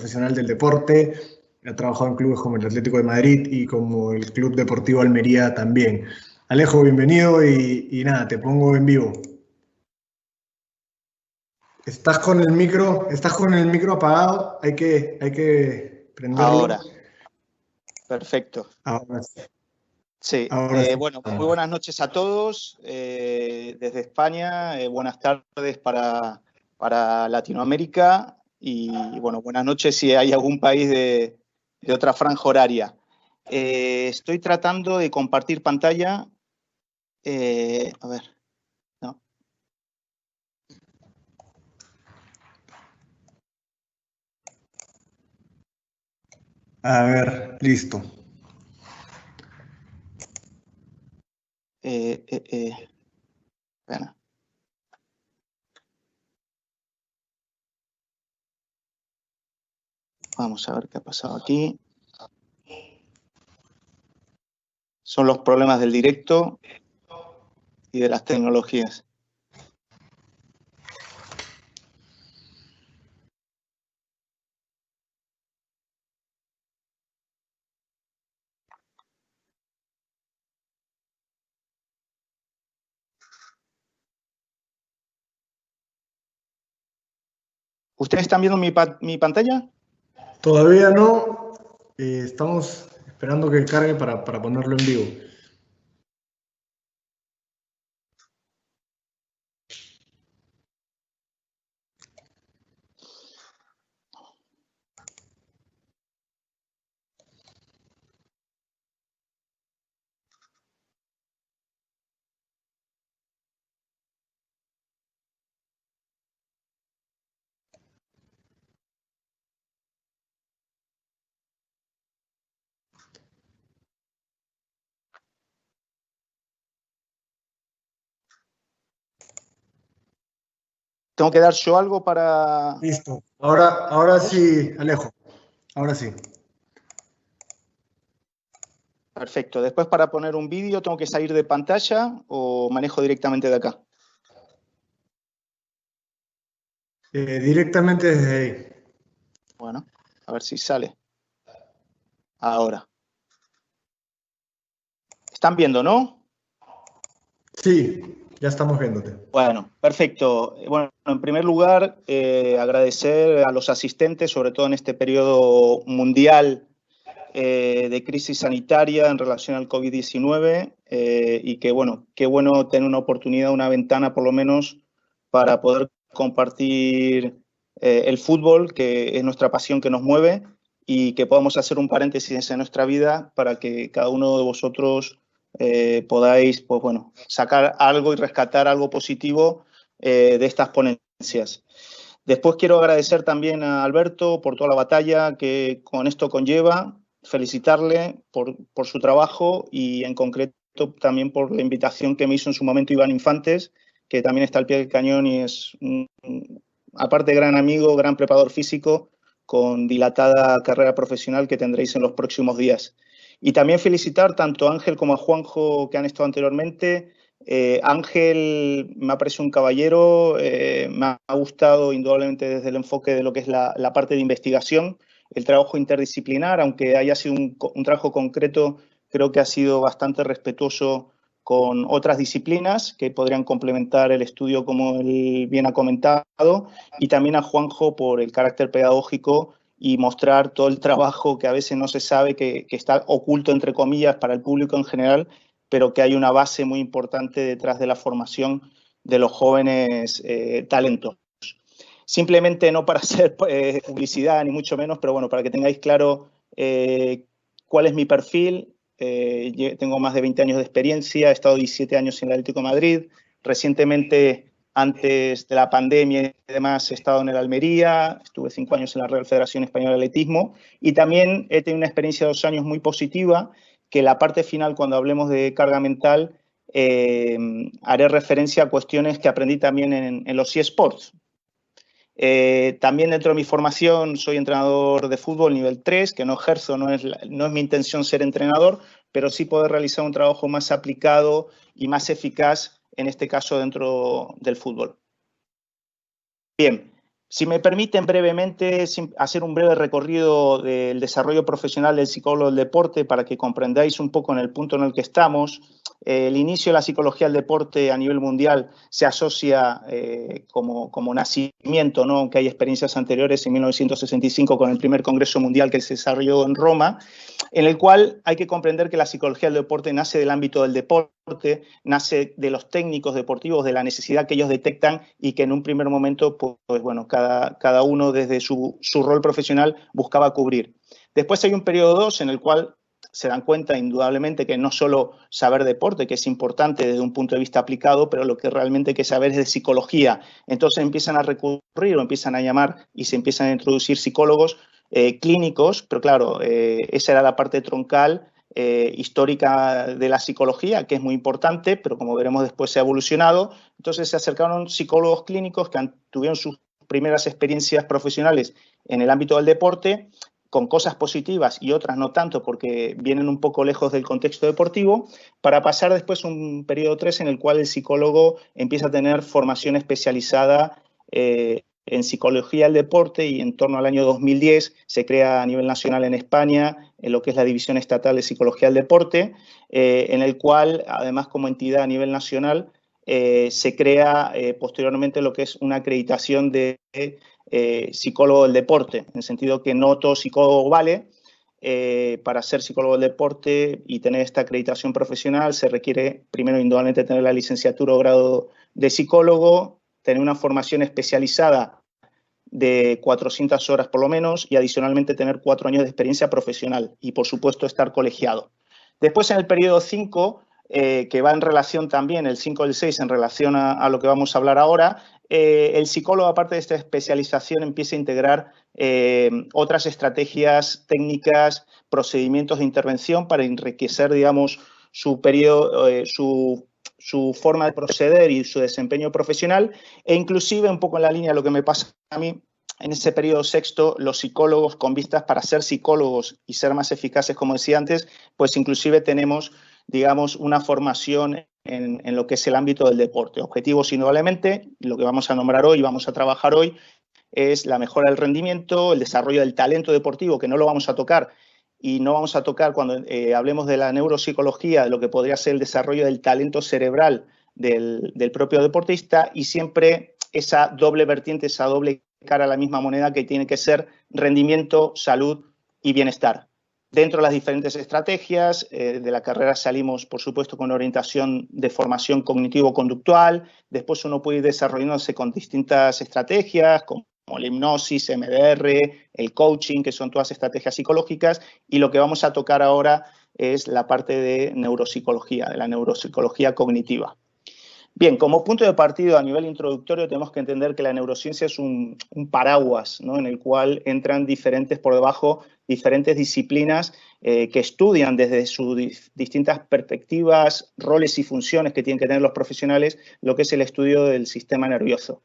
profesional del deporte, ha trabajado en clubes como el Atlético de Madrid y como el Club Deportivo Almería también. Alejo, bienvenido y nada, te pongo en vivo. Estás con el micro apagado, hay que prenderlo. Ahora, perfecto. Ahora sí. Sí, bueno, muy buenas noches a todos desde España, buenas tardes para Latinoamérica y bueno, buenas noches si hay algún país de otra franja horaria. Estoy tratando de compartir pantalla. A ver, no. A ver, listo. Bueno. Vamos a ver qué ha pasado aquí. Son los problemas del directo y de las tecnologías. ¿Ustedes están viendo mi pantalla? Todavía no. Estamos esperando que cargue para ponerlo en vivo. ¿Tengo que dar yo algo para...? Listo. Ahora sí, Alejo. Ahora sí. Perfecto. Después, para poner un vídeo, ¿tengo que salir de pantalla o manejo directamente de acá? Directamente desde ahí. Bueno, a ver si sale. Ahora. ¿Están viendo, no? Sí, ya estamos viéndote. Bueno, perfecto. Bueno, en primer lugar, agradecer a los asistentes, sobre todo en este periodo mundial de crisis sanitaria en relación al COVID-19 y que, bueno, qué bueno tener una oportunidad, una ventana por lo menos para poder compartir el fútbol, que es nuestra pasión que nos mueve, y que podamos hacer un paréntesis en nuestra vida para que cada uno de vosotros podáis, pues bueno, sacar algo y rescatar algo positivo de estas ponencias. Después quiero agradecer también a Alberto por toda la batalla que con esto conlleva, felicitarle por su trabajo y en concreto también por la invitación que me hizo en su momento Iván Infantes, que también está al pie del cañón y es, aparte gran amigo, gran preparador físico, con dilatada carrera profesional que tendréis en los próximos días. Y también felicitar tanto a Ángel como a Juanjo que han estado anteriormente. Ángel me ha parecido un caballero, me ha gustado indudablemente desde el enfoque de lo que es la parte de investigación, el trabajo interdisciplinar, aunque haya sido un trabajo concreto, creo que ha sido bastante respetuoso con otras disciplinas que podrían complementar el estudio, como él bien ha comentado, y también a Juanjo por el carácter pedagógico y mostrar todo el trabajo que a veces no se sabe, que está oculto, entre comillas, para el público en general, pero que hay una base muy importante detrás de la formación de los jóvenes talentos. Simplemente no para hacer publicidad, ni mucho menos, pero bueno, para que tengáis claro cuál es mi perfil. Tengo más de 20 años de experiencia, he estado 17 años en el Atlético de Madrid. Recientemente, antes de la pandemia y demás, he estado en el Almería, estuve 5 años en la Real Federación Española de Atletismo y también he tenido una experiencia de 2 años muy positiva, que la parte final, cuando hablemos de carga mental, haré referencia a cuestiones que aprendí también en los eSports. También dentro de mi formación soy entrenador de fútbol nivel 3, que no ejerzo, no es mi intención ser entrenador, pero sí poder realizar un trabajo más aplicado y más eficaz, en este caso dentro del fútbol. Bien, Si me permiten brevemente hacer un breve recorrido del desarrollo profesional del psicólogo del deporte para que comprendáis un poco en el punto en el que estamos. El inicio de la psicología del deporte a nivel mundial se asocia como nacimiento, ¿no? Aunque hay experiencias anteriores en 1965 con el primer Congreso Mundial que se desarrolló en Roma, en el cual hay que comprender que la psicología del deporte nace del ámbito del deporte, nace de los técnicos deportivos, de la necesidad que ellos detectan y que en un primer momento, pues bueno, cada uno desde su rol profesional buscaba cubrir. Después hay un periodo 2 en el cual se dan cuenta indudablemente que no solo saber deporte, que es importante desde un punto de vista aplicado, pero lo que realmente hay que saber es de psicología. Entonces empiezan a recurrir o empiezan a llamar y se empiezan a introducir psicólogos clínicos, pero claro, esa era la parte troncal histórica de la psicología, que es muy importante, pero como veremos después se ha evolucionado. Entonces se acercaron psicólogos clínicos que tuvieron sus primeras experiencias profesionales en el ámbito del deporte, con cosas positivas y otras no tanto porque vienen un poco lejos del contexto deportivo, para pasar después un periodo 3 en el cual el psicólogo empieza a tener formación especializada en psicología del deporte, y en torno al año 2010 se crea a nivel nacional en España en lo que es la División Estatal de Psicología del Deporte, en el cual además como entidad a nivel nacional se crea posteriormente lo que es una acreditación de psicólogo del deporte, en el sentido que no todo psicólogo vale. Para ser psicólogo del deporte y tener esta acreditación profesional se requiere primero indudablemente tener la licenciatura o grado de psicólogo, tener una formación especializada de 400 horas por lo menos y adicionalmente tener 4 años de experiencia profesional y por supuesto estar colegiado. Después en el periodo 5, que va en relación también, el 5 y el 6 en relación a lo que vamos a hablar ahora, el psicólogo, aparte de esta especialización, empieza a integrar otras estrategias técnicas, procedimientos de intervención para enriquecer, digamos, su periodo, su forma de proceder y su desempeño profesional, e inclusive un poco en la línea de lo que me pasa a mí, en ese periodo sexto, los psicólogos con vistas para ser psicólogos y ser más eficaces, como decía antes, pues inclusive tenemos, digamos, una formación en lo que es el ámbito del deporte. Objetivos, indudablemente, lo que vamos a nombrar hoy, vamos a trabajar hoy, es la mejora del rendimiento, el desarrollo del talento deportivo, que no lo vamos a tocar, y no vamos a tocar cuando hablemos de la neuropsicología, de lo que podría ser el desarrollo del talento cerebral del propio deportista, y siempre esa doble vertiente, esa doble cara a la misma moneda que tiene que ser rendimiento, salud y bienestar. Dentro de las diferentes estrategias de la carrera salimos, por supuesto, con orientación de formación cognitivo-conductual. Después uno puede ir desarrollándose con distintas estrategias, como la hipnosis, MDR, el coaching, que son todas estrategias psicológicas. Y lo que vamos a tocar ahora es la parte de neuropsicología, de la neuropsicología cognitiva. Bien, como punto de partida a nivel introductorio tenemos que entender que la neurociencia es un paraguas, ¿no?, en el cual entran por debajo diferentes disciplinas que estudian desde sus distintas perspectivas, roles y funciones que tienen que tener los profesionales, lo que es el estudio del sistema nervioso.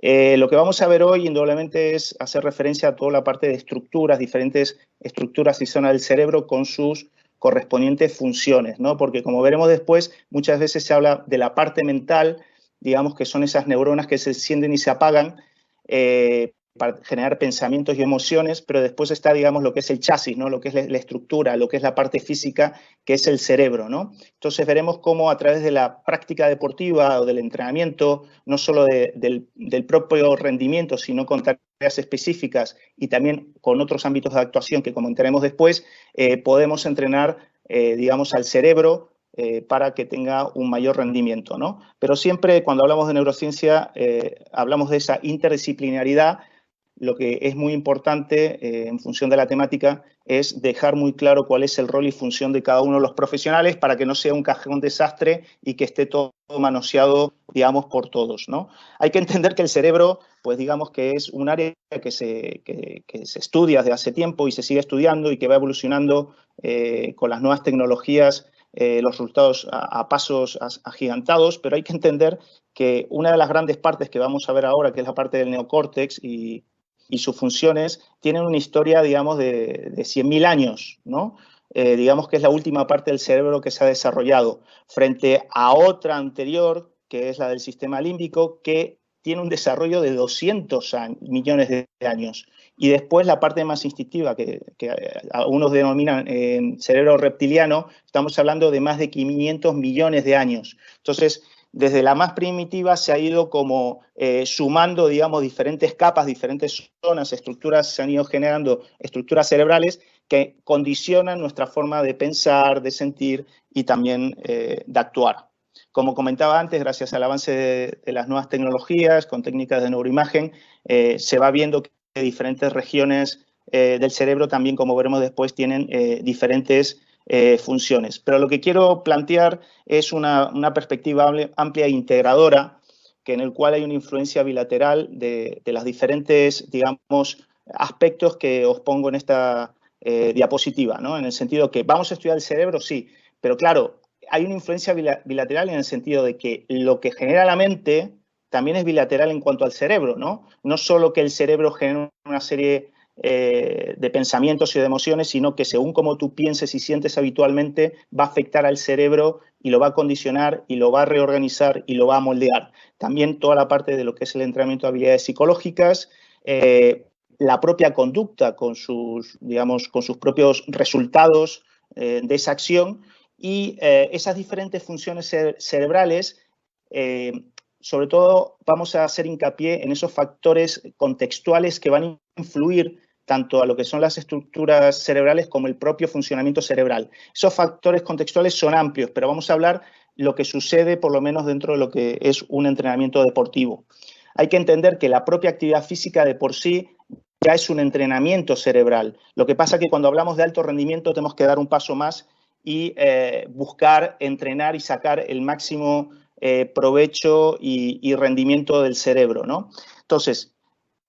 Lo que vamos a ver hoy indudablemente es hacer referencia a toda la parte de estructuras, diferentes estructuras y zonas del cerebro con sus correspondientes funciones, ¿no? Porque como veremos después, muchas veces se habla de la parte mental, digamos que son esas neuronas que se encienden y se apagan para generar pensamientos y emociones, pero después está, digamos, lo que es el chasis, ¿no?, lo que es la estructura, lo que es la parte física, que es el cerebro, ¿no? Entonces veremos cómo a través de la práctica deportiva o del entrenamiento, no solo del propio rendimiento, sino con tareas específicas y también con otros ámbitos de actuación que comentaremos después, podemos entrenar, digamos, al cerebro para que tenga un mayor rendimiento, ¿no? Pero siempre cuando hablamos de neurociencia hablamos de esa interdisciplinaridad. Lo que es muy importante en función de la temática es dejar muy claro cuál es el rol y función de cada uno de los profesionales para que no sea un cajón desastre y que esté todo manoseado, digamos, por todos, ¿no? Hay que entender que el cerebro, pues digamos que es un área que se estudia desde hace tiempo y se sigue estudiando y que va evolucionando con las nuevas tecnologías, los resultados a pasos agigantados, pero hay que entender que una de las grandes partes que vamos a ver ahora, que es la parte del neocórtex y sus funciones, tienen una historia, digamos, de 100.000 años, ¿no? Digamos que es la última parte del cerebro que se ha desarrollado, frente a otra anterior, que es la del sistema límbico, que tiene un desarrollo de 200 millones de años. Y después la parte más instintiva, que algunos denominan cerebro reptiliano, estamos hablando de más de 500 millones de años. Entonces, desde la más primitiva se ha ido como sumando, digamos, diferentes capas, diferentes zonas, estructuras, se han ido generando estructuras cerebrales que condicionan nuestra forma de pensar, de sentir y también de actuar. Como comentaba antes, gracias al avance de las nuevas tecnologías, con técnicas de neuroimagen, se va viendo que diferentes regiones del cerebro también, como veremos después, tienen diferentes funciones. Pero lo que quiero plantear es una perspectiva amplia e integradora, que en el cual hay una influencia bilateral de las diferentes, digamos, aspectos que os pongo en esta diapositiva, ¿no? En el sentido que vamos a estudiar el cerebro, sí, pero claro, hay una influencia bilateral en el sentido de que lo que genera la mente también es bilateral en cuanto al cerebro, ¿no? No solo que el cerebro genera una serie de pensamientos y de emociones, sino que según cómo tú pienses y sientes habitualmente, va a afectar al cerebro y lo va a condicionar y lo va a reorganizar y lo va a moldear. También toda la parte de lo que es el entrenamiento de habilidades psicológicas, la propia conducta con sus, digamos, con sus propios resultados de esa acción y esas diferentes funciones cerebrales, sobre todo vamos a hacer hincapié en esos factores contextuales que van a influir tanto a lo que son las estructuras cerebrales como el propio funcionamiento cerebral. Esos factores contextuales son amplios, pero vamos a hablar lo que sucede por lo menos dentro de lo que es un entrenamiento deportivo. Hay que entender que la propia actividad física de por sí ya es un entrenamiento cerebral. Lo que pasa es que cuando hablamos de alto rendimiento tenemos que dar un paso más y buscar entrenar y sacar el máximo provecho y rendimiento del cerebro, ¿no? Entonces,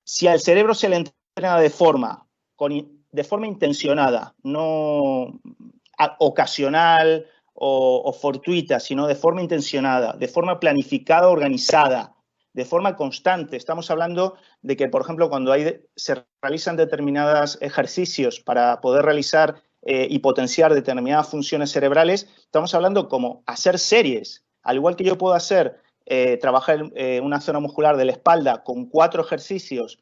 si al cerebro se le entrena de forma intencionada, no ocasional o fortuita, sino de forma intencionada, de forma planificada, organizada, de forma constante. Estamos hablando de que, por ejemplo, cuando se realizan determinados ejercicios para poder realizar y potenciar determinadas funciones cerebrales, estamos hablando como hacer series. Al igual que yo puedo hacer, trabajar una zona muscular de la espalda con 4 ejercicios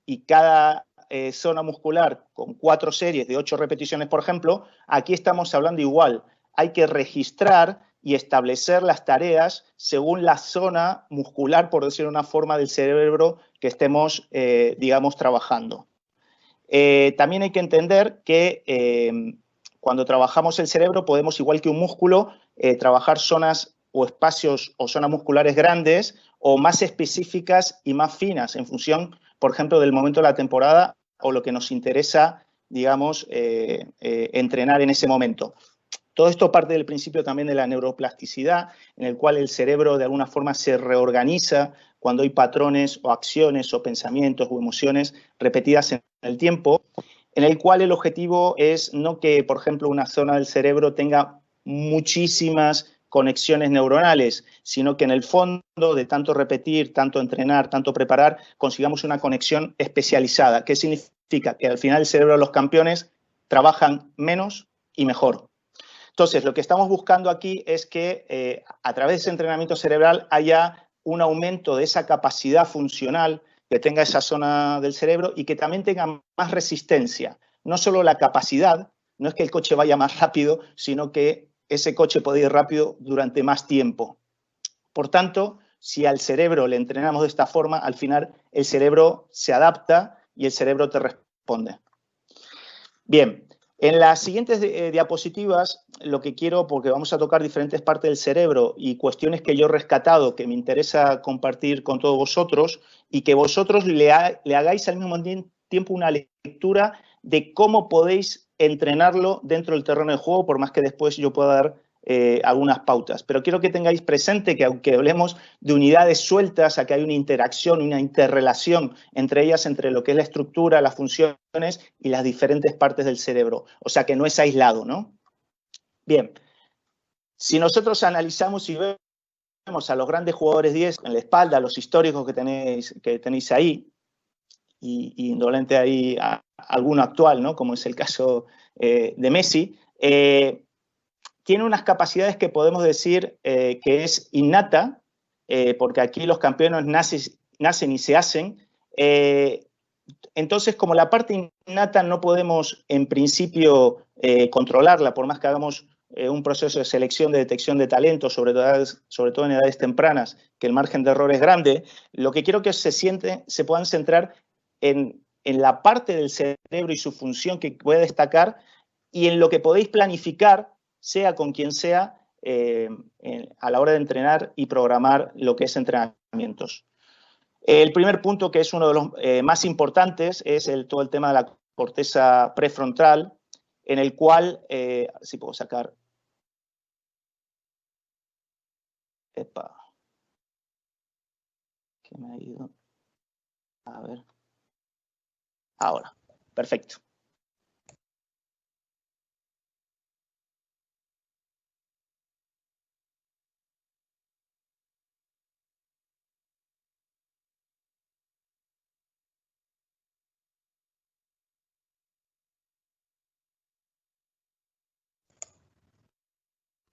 y cada zona muscular con 4 series de 8 repeticiones, por ejemplo, aquí estamos hablando igual. Hay que registrar y establecer las tareas según la zona muscular, por decirlo de una forma, del cerebro que estemos, digamos, trabajando. También hay que entender que cuando trabajamos el cerebro podemos, igual que un músculo, trabajar zonas o espacios o zonas musculares grandes o más específicas y más finas en función, por ejemplo, del momento de la temporada o lo que nos interesa, digamos, entrenar en ese momento. Todo esto parte del principio también de la neuroplasticidad, en el cual el cerebro de alguna forma se reorganiza cuando hay patrones o acciones o pensamientos o emociones repetidas en el tiempo, en el cual el objetivo es no que, por ejemplo, una zona del cerebro tenga muchísimas conexiones neuronales, sino que en el fondo de tanto repetir, tanto entrenar, tanto preparar, consigamos una conexión especializada. ¿Qué significa? Que al final el cerebro de los campeones trabajan menos y mejor. Entonces, lo que estamos buscando aquí es que a través de ese entrenamiento cerebral haya un aumento de esa capacidad funcional que tenga esa zona del cerebro y que también tenga más resistencia. No solo la capacidad, no es que el coche vaya más rápido, sino que ese coche puede ir rápido durante más tiempo. Por tanto, si al cerebro le entrenamos de esta forma, al final el cerebro se adapta y el cerebro te responde. Bien. En las siguientes diapositivas, lo que quiero, porque vamos a tocar diferentes partes del cerebro y cuestiones que yo he rescatado que me interesa compartir con todos vosotros y que vosotros le hagáis al mismo tiempo una lectura de cómo podéis entrenarlo dentro del terreno de juego, por más que después yo pueda dar algunas pautas. Pero quiero que tengáis presente que aunque hablemos de unidades sueltas, aquí hay una interacción, una interrelación entre ellas, entre lo que es la estructura, las funciones y las diferentes partes del cerebro. O sea que no es aislado, ¿no? Bien, si nosotros analizamos y vemos a los grandes jugadores 10 en la espalda, los históricos que tenéis ahí, y indolente ahí a alguno actual, ¿no? Como es el caso de Messi, tiene unas capacidades que podemos decir que es innata, porque aquí los campeones nacen y se hacen. Entonces, como la parte innata no podemos, en principio, controlarla, por más que hagamos un proceso de selección, de detección de talentos, sobre todo en edades tempranas, que el margen de error es grande, lo que quiero que se puedan centrar en la parte del cerebro y su función que puede destacar y en lo que podéis planificar, sea con quien sea, a la hora de entrenar y programar lo que es entrenamientos. El primer punto, que es uno de los más importantes, es todo el tema de la corteza prefrontal, en el cual, si puedo sacar. Epa. ¿Qué me ha ido? A ver. Ahora. Perfecto.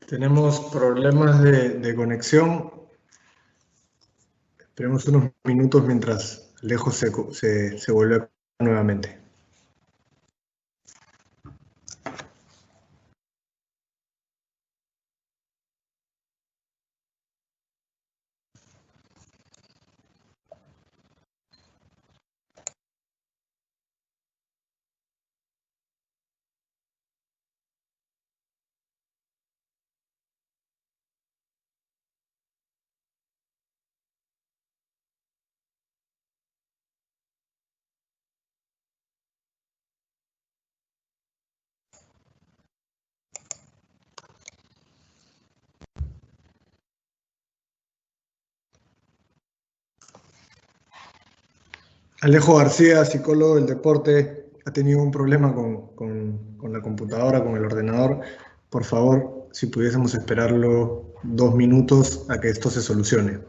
Tenemos problemas de conexión. Esperemos unos minutos mientras Alejo se vuelve a nuevamente. Alejo García, psicólogo del deporte, ha tenido un problema con la computadora, con el ordenador. Por favor, si pudiésemos esperarlo 2 minutos a que esto se solucione.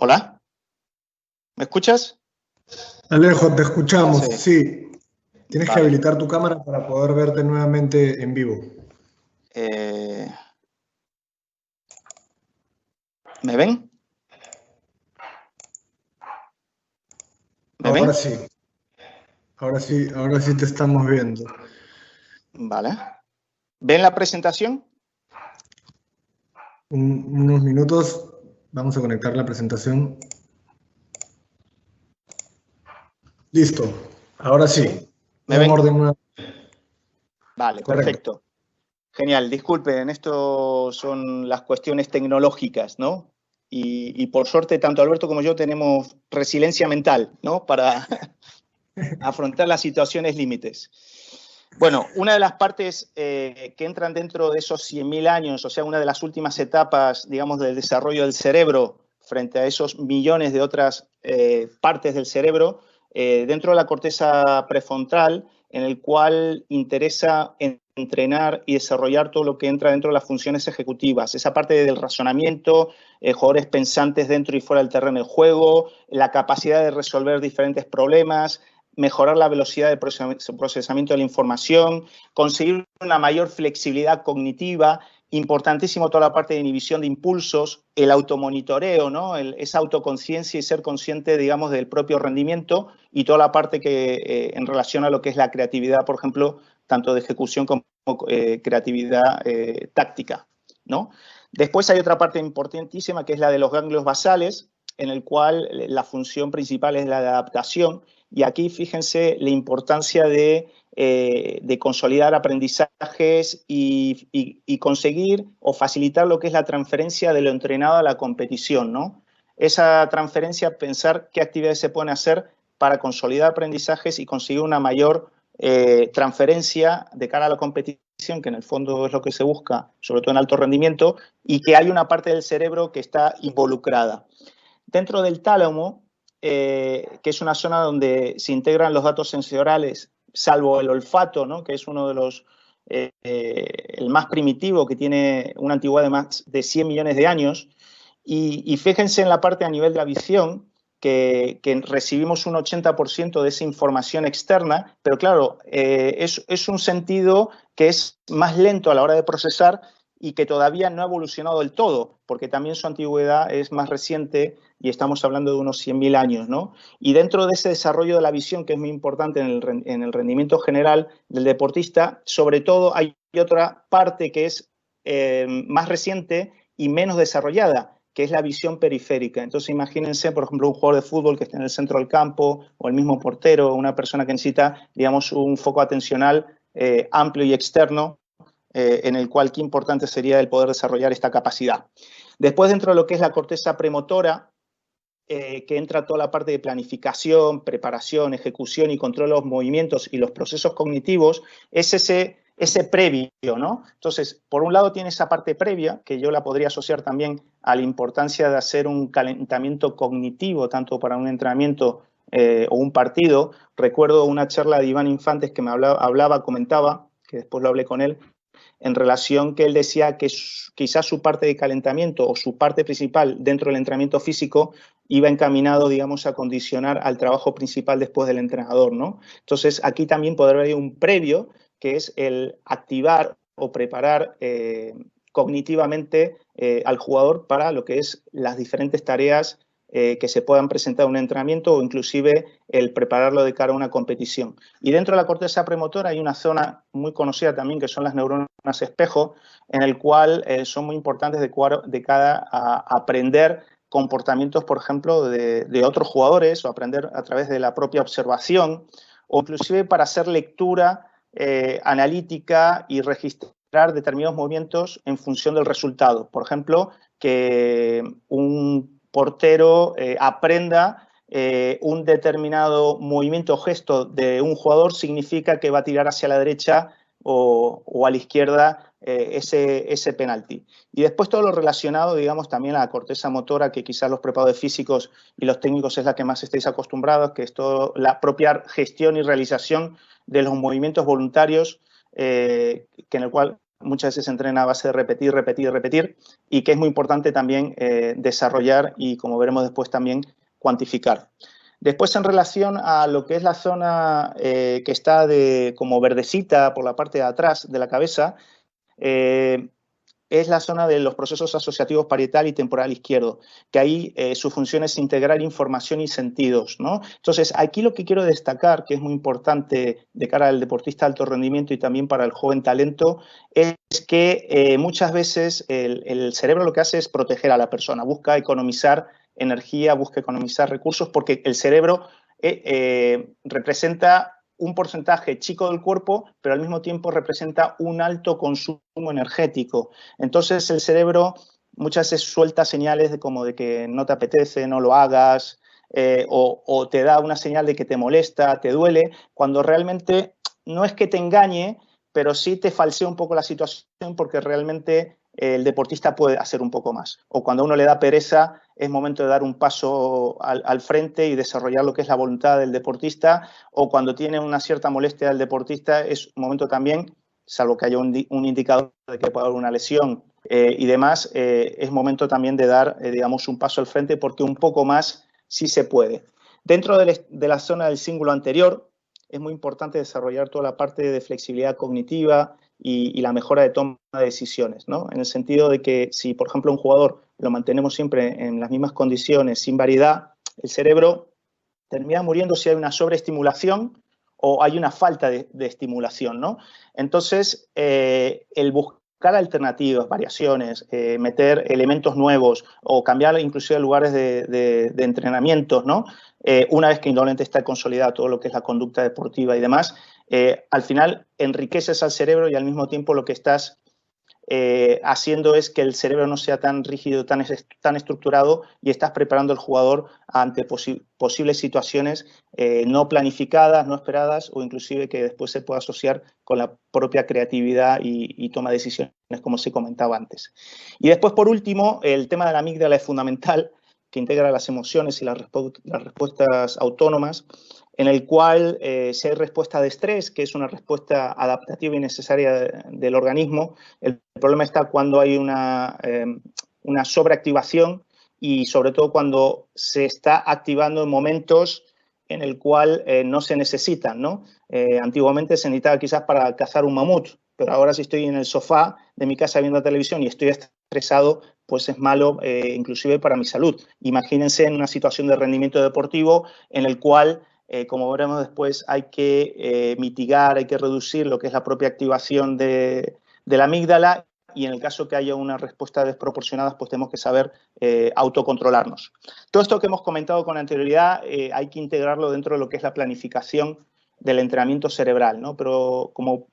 ¿Hola? ¿Me escuchas? Alejo, te escuchamos. Sí. Tienes que Vale. habilitar tu cámara para poder verte nuevamente en vivo. ¿Me ven? ¿Me Ahora ven? sí. Ahora sí te estamos viendo. Vale. ¿Ven la presentación? Unos minutos. Vamos a conectar la presentación. Listo. Ahora sí. ¿Me ven? Orden. Vale, Correcto. perfecto. Genial. Disculpen, esto son las cuestiones tecnológicas, ¿no? Y por suerte, tanto Alberto como yo tenemos resiliencia mental, ¿no? Para afrontar las situaciones límites. Bueno, una de las partes que entran dentro de esos 100.000 años, o sea, una de las últimas etapas, digamos, del desarrollo del cerebro frente a esos millones de otras partes del cerebro, dentro de la corteza prefrontal, en el cual interesa entrenar y desarrollar todo lo que entra dentro de las funciones ejecutivas, esa parte del razonamiento, jugadores pensantes dentro y fuera del terreno de juego, la capacidad de resolver diferentes problemas, mejorar la velocidad de procesamiento de la información, conseguir una mayor flexibilidad cognitiva, importantísimo toda la parte de inhibición de impulsos, el automonitoreo, ¿no? Esa autoconciencia y ser consciente, digamos, del propio rendimiento y toda la parte que en relación a lo que es la creatividad, por ejemplo, tanto de ejecución como creatividad táctica, ¿no? Después hay otra parte importantísima que es la de los ganglios basales, en el cual la función principal es la de adaptación. Y aquí fíjense la importancia de consolidar aprendizajes y conseguir o facilitar lo que es la transferencia de lo entrenado a la competición, ¿no? Esa transferencia, pensar qué actividades se pueden hacer para consolidar aprendizajes y conseguir una mayor transferencia de cara a la competición visión, que en el fondo es lo que se busca, sobre todo en alto rendimiento, y que hay una parte del cerebro que está involucrada. Dentro del tálamo, que es una zona donde se integran los datos sensoriales, salvo el olfato, ¿no?, que es uno de los, el más primitivo, que tiene una antigüedad de más de 100 millones de años, y fíjense en la parte a nivel de la visión, que recibimos un 80% de esa información externa, pero claro, es un sentido que es más lento a la hora de procesar y que todavía no ha evolucionado del todo, porque también su antigüedad es más reciente y estamos hablando de unos 100.000 años, ¿no? Y dentro de ese desarrollo de la visión, que es muy importante en el rendimiento general del deportista, sobre todo hay otra parte que es más reciente y menos desarrollada, que es la visión periférica. Entonces, imagínense, por ejemplo, un jugador de fútbol que está en el centro del campo, o el mismo portero, una persona que necesita, digamos, un foco atencional amplio y externo, en el cual qué importante sería el poder desarrollar esta capacidad. Después, dentro de lo que es la corteza premotora, que entra toda la parte de planificación, preparación, ejecución y control de los movimientos y los procesos cognitivos, es ese previo, ¿no? Entonces, por un lado tiene esa parte previa, que yo la podría asociar también a la importancia de hacer un calentamiento cognitivo, tanto para un entrenamiento o un partido. Recuerdo una charla de Iván Infantes que me comentaba, que después lo hablé con él, en relación que él decía que quizás su parte de calentamiento o su parte principal dentro del entrenamiento físico iba encaminado, digamos, a condicionar al trabajo principal después del entrenador, ¿no? Entonces, aquí también podrá haber un previo, que es el activar o preparar cognitivamente al jugador para lo que es las diferentes tareas que se puedan presentar en un entrenamiento o inclusive el prepararlo de cara a una competición. Y dentro de la corteza premotora hay una zona muy conocida también, que son las neuronas espejo, en el cual son muy importantes de cara a aprender comportamientos, por ejemplo, de otros jugadores, o aprender a través de la propia observación, o inclusive para hacer lectura analítica y registrar determinados movimientos en función del resultado. Por ejemplo, que un portero aprenda un determinado movimiento o gesto de un jugador significa que va a tirar hacia la derecha o a la izquierda ese penalti. Y después todo lo relacionado, digamos, también a la corteza motora, que quizás los preparadores físicos y los técnicos es la que más estáis acostumbrados, que es toda la propia gestión y realización de los movimientos voluntarios, que en el cual muchas veces se entrena a base de repetir, repetir, repetir, y que es muy importante también desarrollar y, como veremos después, también cuantificar. Después, en relación a lo que es la zona que está como verdecita por la parte de atrás de la cabeza, es la zona de los procesos asociativos parietal y temporal izquierdo, que ahí su función es integrar información y sentidos, ¿no? Entonces, aquí lo que quiero destacar, que es muy importante de cara al deportista de alto rendimiento y también para el joven talento, es que muchas veces el cerebro lo que hace es proteger a la persona, busca economizar energía, busca economizar recursos, porque el cerebro representa un porcentaje chico del cuerpo, pero al mismo tiempo representa un alto consumo energético. Entonces el cerebro muchas veces suelta señales como de que no te apetece, no lo hagas, o te da una señal de que te molesta, te duele, cuando realmente no es que te engañe, pero sí te falsea un poco la situación, porque realmente el deportista puede hacer un poco más. O cuando a uno le da pereza, es momento de dar un paso al frente y desarrollar lo que es la voluntad del deportista, o cuando tiene una cierta molestia del deportista, es un momento también, salvo que haya un indicador de que puede haber una lesión y demás, es momento también de dar, digamos, un paso al frente, porque un poco más sí se puede. Dentro de la zona del cíngulo anterior, es muy importante desarrollar toda la parte de flexibilidad cognitiva y la mejora de toma de decisiones, ¿no? En el sentido de que si, por ejemplo, un jugador lo mantenemos siempre en las mismas condiciones, sin variedad, el cerebro termina muriendo si hay una sobreestimulación o hay una falta de estimulación, ¿no? Entonces, el buscar alternativas, variaciones, meter elementos nuevos o cambiar inclusive lugares de entrenamientos, ¿no? Una vez que indudablemente está consolidado todo lo que es la conducta deportiva y demás, al final enriqueces al cerebro y al mismo tiempo lo que estás haciendo es que el cerebro no sea tan rígido, tan estructurado, y estás preparando al jugador ante posibles situaciones no planificadas, no esperadas, o inclusive que después se pueda asociar con la propia creatividad y toma de decisiones, como se comentaba antes. Y después, por último, el tema de la amígdala es fundamental, que integra las emociones y las respuestas autónomas, en el cual si hay respuesta de estrés, que es una respuesta adaptativa y necesaria del organismo, el problema está cuando hay una sobreactivación, y sobre todo cuando se está activando en momentos en el cual no se necesitan, ¿no? Antiguamente se necesitaba quizás para cazar un mamut, pero ahora si estoy en el sofá de mi casa viendo televisión y estoy estresado, pues es malo inclusive para mi salud. Imagínense en una situación de rendimiento deportivo en el cual, como veremos después, hay que mitigar, hay que reducir lo que es la propia activación de la amígdala, y en el caso que haya una respuesta desproporcionada, pues tenemos que saber autocontrolarnos. Todo esto que hemos comentado con anterioridad hay que integrarlo dentro de lo que es la planificación del entrenamiento cerebral, ¿no? Pero como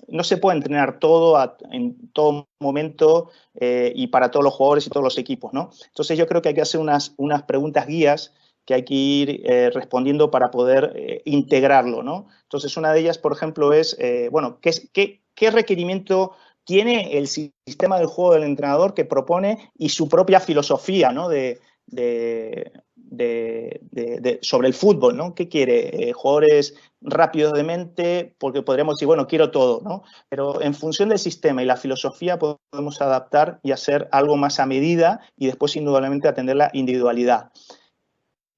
no se puede entrenar todo en todo momento y para todos los jugadores y todos los equipos, ¿no? Entonces yo creo que hay que hacer unas preguntas guías que hay que ir respondiendo para poder integrarlo, ¿no? Entonces una de ellas, por ejemplo, es, bueno, ¿qué requerimiento tiene el sistema del juego del entrenador que propone y su propia filosofía, ¿no? Sobre el fútbol, ¿no? ¿Qué quiere? Jugadores rápidos de mente, porque podríamos decir, bueno, quiero todo, ¿no? Pero en función del sistema y la filosofía podemos adaptar y hacer algo más a medida, y después indudablemente atender la individualidad.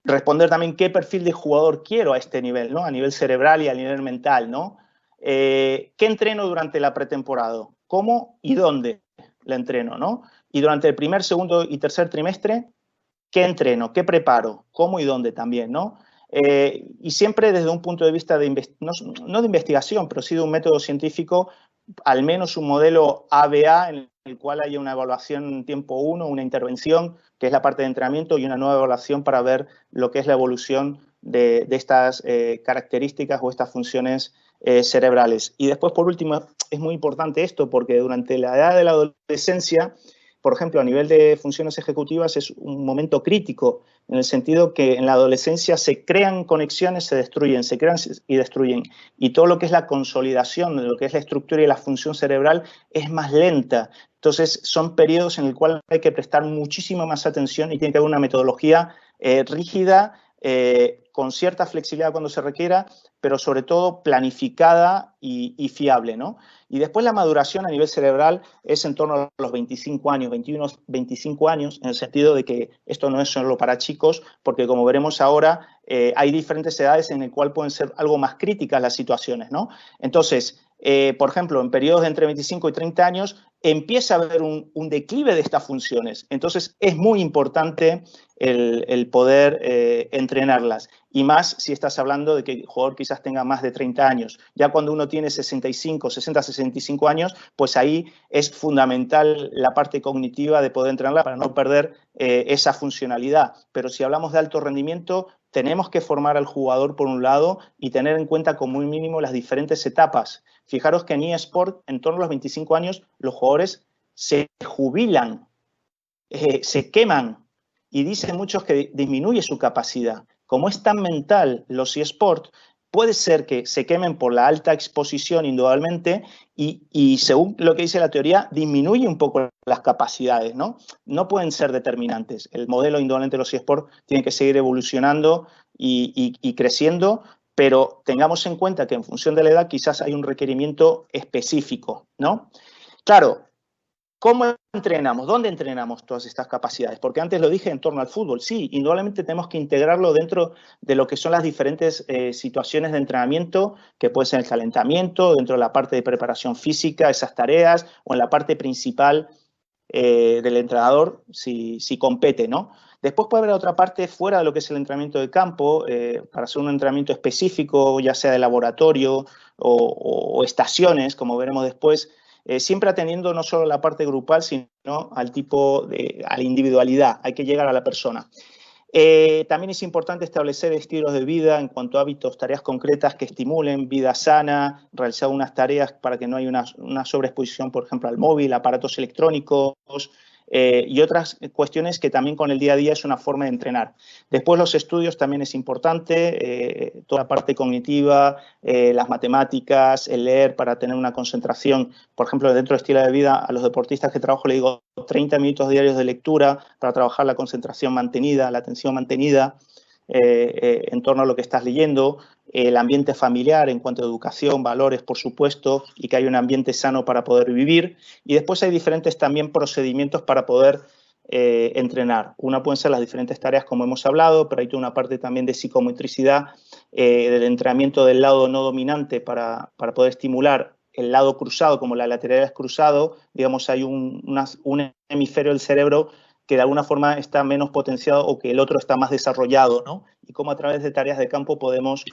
Responder también qué perfil de jugador quiero a este nivel, ¿no? A nivel cerebral y a nivel mental, ¿no? ¿Qué entreno durante la pretemporada? ¿Cómo y dónde la entreno, ¿no? Y durante el primer, segundo y tercer trimestre, ¿qué entreno? ¿Qué preparo? ¿Cómo y dónde también, ¿no? Y siempre desde un punto de vista no de investigación, pero sí de un método científico, al menos un modelo ABA en el cual haya una evaluación en tiempo 1, una intervención, que es la parte de entrenamiento, y una nueva evaluación para ver lo que es la evolución de estas características o estas funciones cerebrales. Y después, por último, es muy importante esto, porque durante la edad de la adolescencia, por ejemplo, a nivel de funciones ejecutivas, es un momento crítico, en el sentido que en la adolescencia se crean conexiones, se destruyen, se crean y destruyen. Y todo lo que es la consolidación de lo que es la estructura y la función cerebral es más lenta. Entonces, son periodos en el cual hay que prestar muchísima más atención y tiene que haber una metodología rígida, con cierta flexibilidad cuando se requiera, pero sobre todo planificada y fiable, ¿no? Y después la maduración a nivel cerebral es en torno a los 25 años, 21, 25 años, en el sentido de que esto no es solo para chicos, porque como veremos ahora, hay diferentes edades en las cuales pueden ser algo más críticas las situaciones, ¿no? Entonces, por ejemplo, en periodos de entre 25 y 30 años, empieza a haber un declive de estas funciones. Entonces, es muy importante el poder entrenarlas. Y más si estás hablando de que el jugador quizás tenga más de 30 años. Ya cuando uno tiene 65, 60, 65 años, pues ahí es fundamental la parte cognitiva de poder entrenarla para no perder esa funcionalidad. Pero si hablamos de alto rendimiento, tenemos que formar al jugador por un lado y tener en cuenta como un mínimo las diferentes etapas. Fijaros que en eSport, en torno a los 25 años, los jugadores se jubilan, se queman, y dicen muchos que disminuye su capacidad. Como es tan mental los eSports, puede ser que se quemen por la alta exposición indudablemente, y según lo que dice la teoría, disminuye un poco las capacidades, ¿no? No pueden ser determinantes. El modelo indudablemente de los eSports tiene que seguir evolucionando y creciendo, pero tengamos en cuenta que en función de la edad quizás hay un requerimiento específico, ¿no? Claro, ¿cómo entrenamos? ¿Dónde entrenamos todas estas capacidades? Porque antes lo dije en torno al fútbol. Sí, indudablemente tenemos que integrarlo dentro de lo que son las diferentes situaciones de entrenamiento, que puede ser el calentamiento, dentro de la parte de preparación física, esas tareas, o en la parte principal del entrenador, si compete, ¿no? Después puede haber otra parte fuera de lo que es el entrenamiento de campo, para hacer un entrenamiento específico, ya sea de laboratorio o estaciones, como veremos después, siempre atendiendo no solo a la parte grupal, sino al tipo a la individualidad. Hay que llegar a la persona. También es importante establecer estilos de vida en cuanto a hábitos, tareas concretas que estimulen vida sana, realizar unas tareas para que no haya una sobreexposición, por ejemplo, al móvil, aparatos electrónicos, y otras cuestiones que también con el día a día es una forma de entrenar. Después los estudios también es importante, toda la parte cognitiva, las matemáticas, el leer para tener una concentración. Por ejemplo, dentro del estilo de vida, a los deportistas que trabajo les digo 30 minutos diarios de lectura para trabajar la concentración mantenida, la atención mantenida en torno a lo que estás leyendo, el ambiente familiar en cuanto a educación, valores, por supuesto, y que hay un ambiente sano para poder vivir. Y después hay diferentes también procedimientos para poder entrenar. Una pueden ser las diferentes tareas como hemos hablado, pero hay toda una parte también de psicomotricidad, del entrenamiento del lado no dominante para poder estimular el lado cruzado, como la lateral es cruzado. Digamos, hay un hemisferio del cerebro que de alguna forma está menos potenciado o que el otro está más desarrollado, ¿no? Y cómo a través de tareas de campo podemos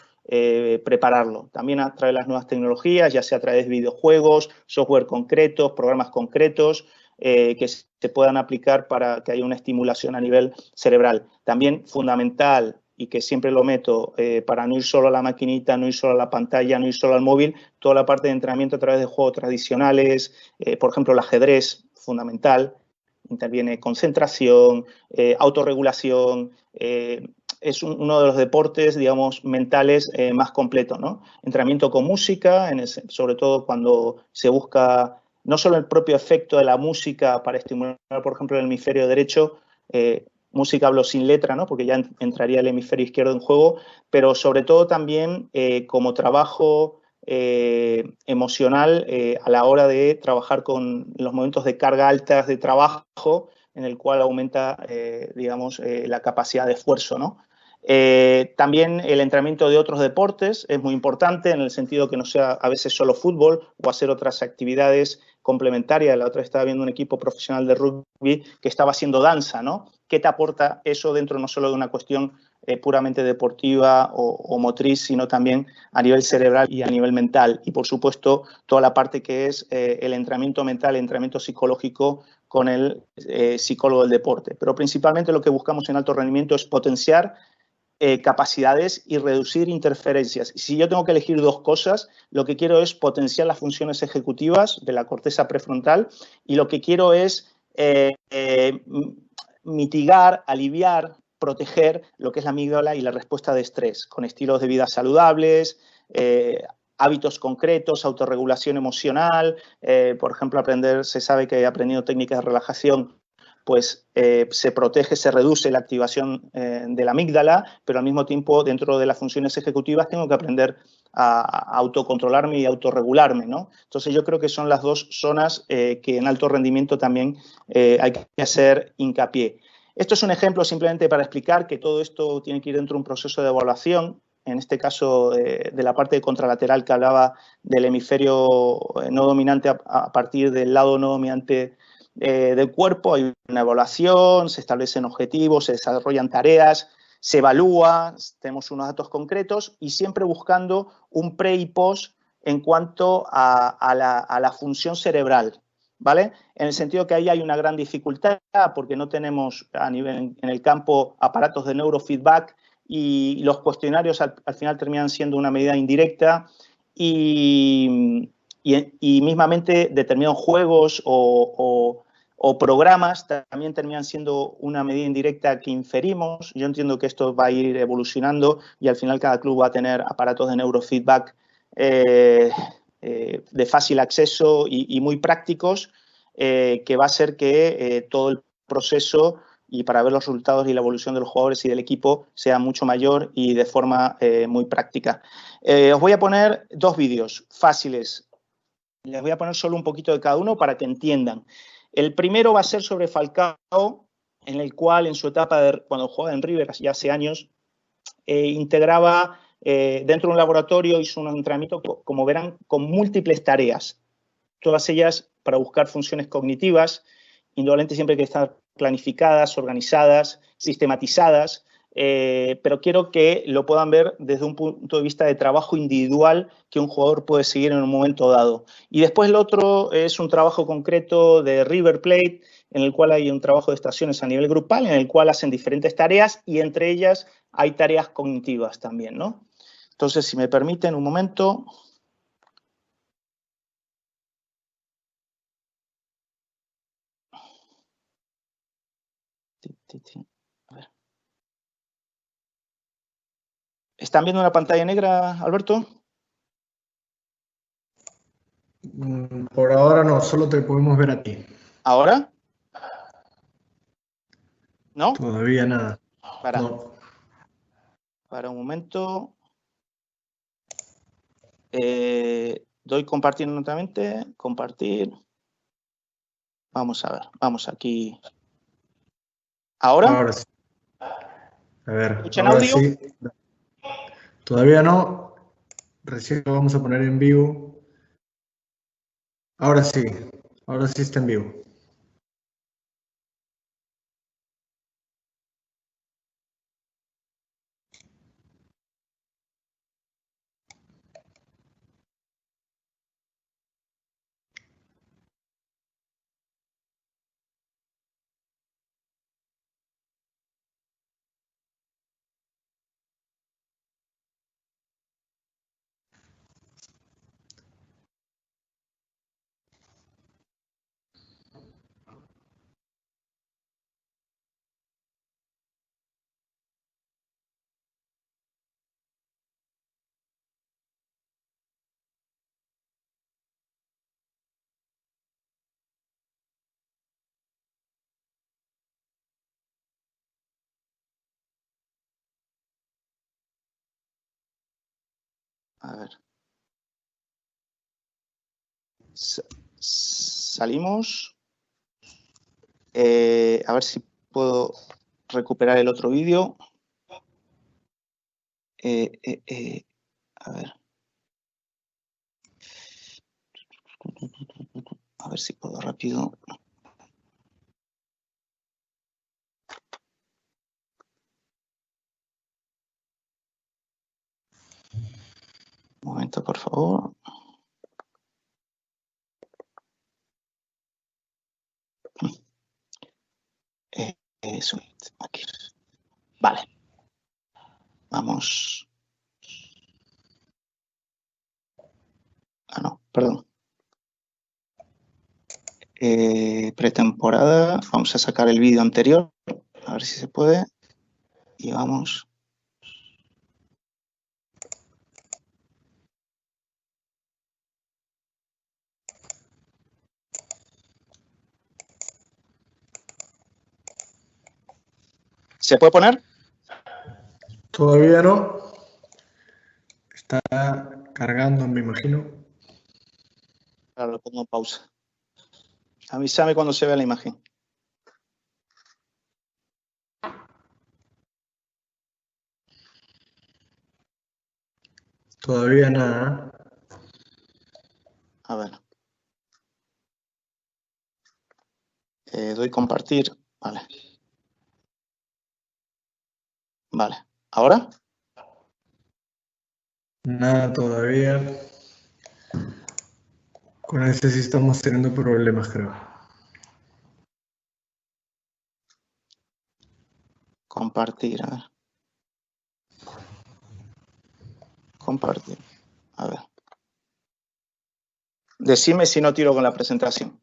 prepararlo. También a través de las nuevas tecnologías, ya sea a través de videojuegos, software concretos, programas concretos, que se puedan aplicar para que haya una estimulación a nivel cerebral. También fundamental, y que siempre lo meto, para no ir solo a la maquinita, no ir solo a la pantalla, no ir solo al móvil, toda la parte de entrenamiento a través de juegos tradicionales, por ejemplo, el ajedrez, fundamental. Interviene concentración, autorregulación, es uno de los deportes, digamos, mentales más completos, ¿no? Entrenamiento con música, sobre todo cuando se busca no solo el propio efecto de la música para estimular, por ejemplo, el hemisferio derecho, música hablo sin letra, ¿no? Porque ya entraría el hemisferio izquierdo en juego, pero sobre todo también como trabajo emocional a la hora de trabajar con los momentos de carga altas de trabajo, en el cual aumenta, digamos, la capacidad de esfuerzo, ¿no? También el entrenamiento de otros deportes es muy importante en el sentido que no sea a veces solo fútbol o hacer otras actividades complementarias. La otra vez estaba viendo un equipo profesional de rugby que estaba haciendo danza, ¿no? ¿Qué te aporta eso dentro no solo de una cuestión puramente deportiva o motriz, sino también a nivel cerebral y a nivel mental? Y, por supuesto, toda la parte que es el entrenamiento mental, el entrenamiento psicológico con el psicólogo del deporte. Pero principalmente lo que buscamos en alto rendimiento es potenciar capacidades y reducir interferencias. Y si yo tengo que elegir dos cosas, lo que quiero es potenciar las funciones ejecutivas de la corteza prefrontal y lo que quiero es mitigar, aliviar, proteger lo que es la amígdala y la respuesta de estrés, con estilos de vida saludables, hábitos concretos, autorregulación emocional, por ejemplo, se sabe que aprendiendo técnicas de relajación, pues se protege, se reduce la activación de la amígdala, pero al mismo tiempo dentro de las funciones ejecutivas tengo que aprender a autocontrolarme y autorregularme, ¿no? Entonces yo creo que son las dos zonas que en alto rendimiento también hay que hacer hincapié. Esto es un ejemplo simplemente para explicar que todo esto tiene que ir dentro de un proceso de evaluación, en este caso de la parte contralateral que hablaba del hemisferio no dominante a partir del lado no dominante del cuerpo. Hay una evaluación, se establecen objetivos, se desarrollan tareas, se evalúa, tenemos unos datos concretos y siempre buscando un pre y post en cuanto a la función cerebral, ¿vale? En el sentido que ahí hay una gran dificultad porque no tenemos a nivel en el campo aparatos de neurofeedback y los cuestionarios al final terminan siendo una medida indirecta y mismamente determinados juegos o programas también terminan siendo una medida indirecta que inferimos. Yo entiendo que esto va a ir evolucionando y al final cada club va a tener aparatos de neurofeedback de fácil acceso y muy prácticos, que va a hacer que todo el proceso y para ver los resultados y la evolución de los jugadores y del equipo sea mucho mayor y de forma muy práctica. Os voy a poner dos vídeos fáciles. Les voy a poner solo un poquito de cada uno para que entiendan. El primero va a ser sobre Falcao, en el cual en su etapa cuando jugaba en River, ya hace años, integraba dentro de un laboratorio, hizo un entrenamiento, como verán, con múltiples tareas, todas ellas para buscar funciones cognitivas, indudablemente siempre hay que estar planificadas, organizadas, sistematizadas, pero quiero que lo puedan ver desde un punto de vista de trabajo individual que un jugador puede seguir en un momento dado. Y después el otro es un trabajo concreto de River Plate, en el cual hay un trabajo de estaciones a nivel grupal, en el cual hacen diferentes tareas y entre ellas hay tareas cognitivas también, ¿no? Entonces, si me permiten un momento. A ver. ¿Están viendo una pantalla negra, Alberto? Por ahora no, solo te podemos ver a ti. ¿Ahora? ¿No? Todavía nada. Para. No. Para un momento. Doy compartir nuevamente. Compartir. Vamos a ver. Vamos aquí. ¿Ahora? Ahora sí. A ver, ¿Escuchan ahora audio? sí. Todavía no. Recién lo vamos a poner en vivo. Ahora sí. Ahora sí está en vivo. A ver. Salimos. A ver si puedo recuperar el otro vídeo. A ver. A ver si puedo rápido. Un momento, por favor. Eso, aquí. Vale. Vamos. Ah, no, perdón. Pretemporada. Vamos a sacar el vídeo anterior. A ver si se puede. Y vamos. ¿Se puede poner? Todavía no. Está cargando, me imagino. Ahora lo pongo en pausa. Avísame cuando se vea la imagen. Todavía nada. A ver. Doy compartir. Vale. Vale. ¿Ahora? Nada todavía. Con ese sí estamos teniendo problemas, creo. Compartir. A ver. Compartir. A ver. Decime si no tiro con la presentación.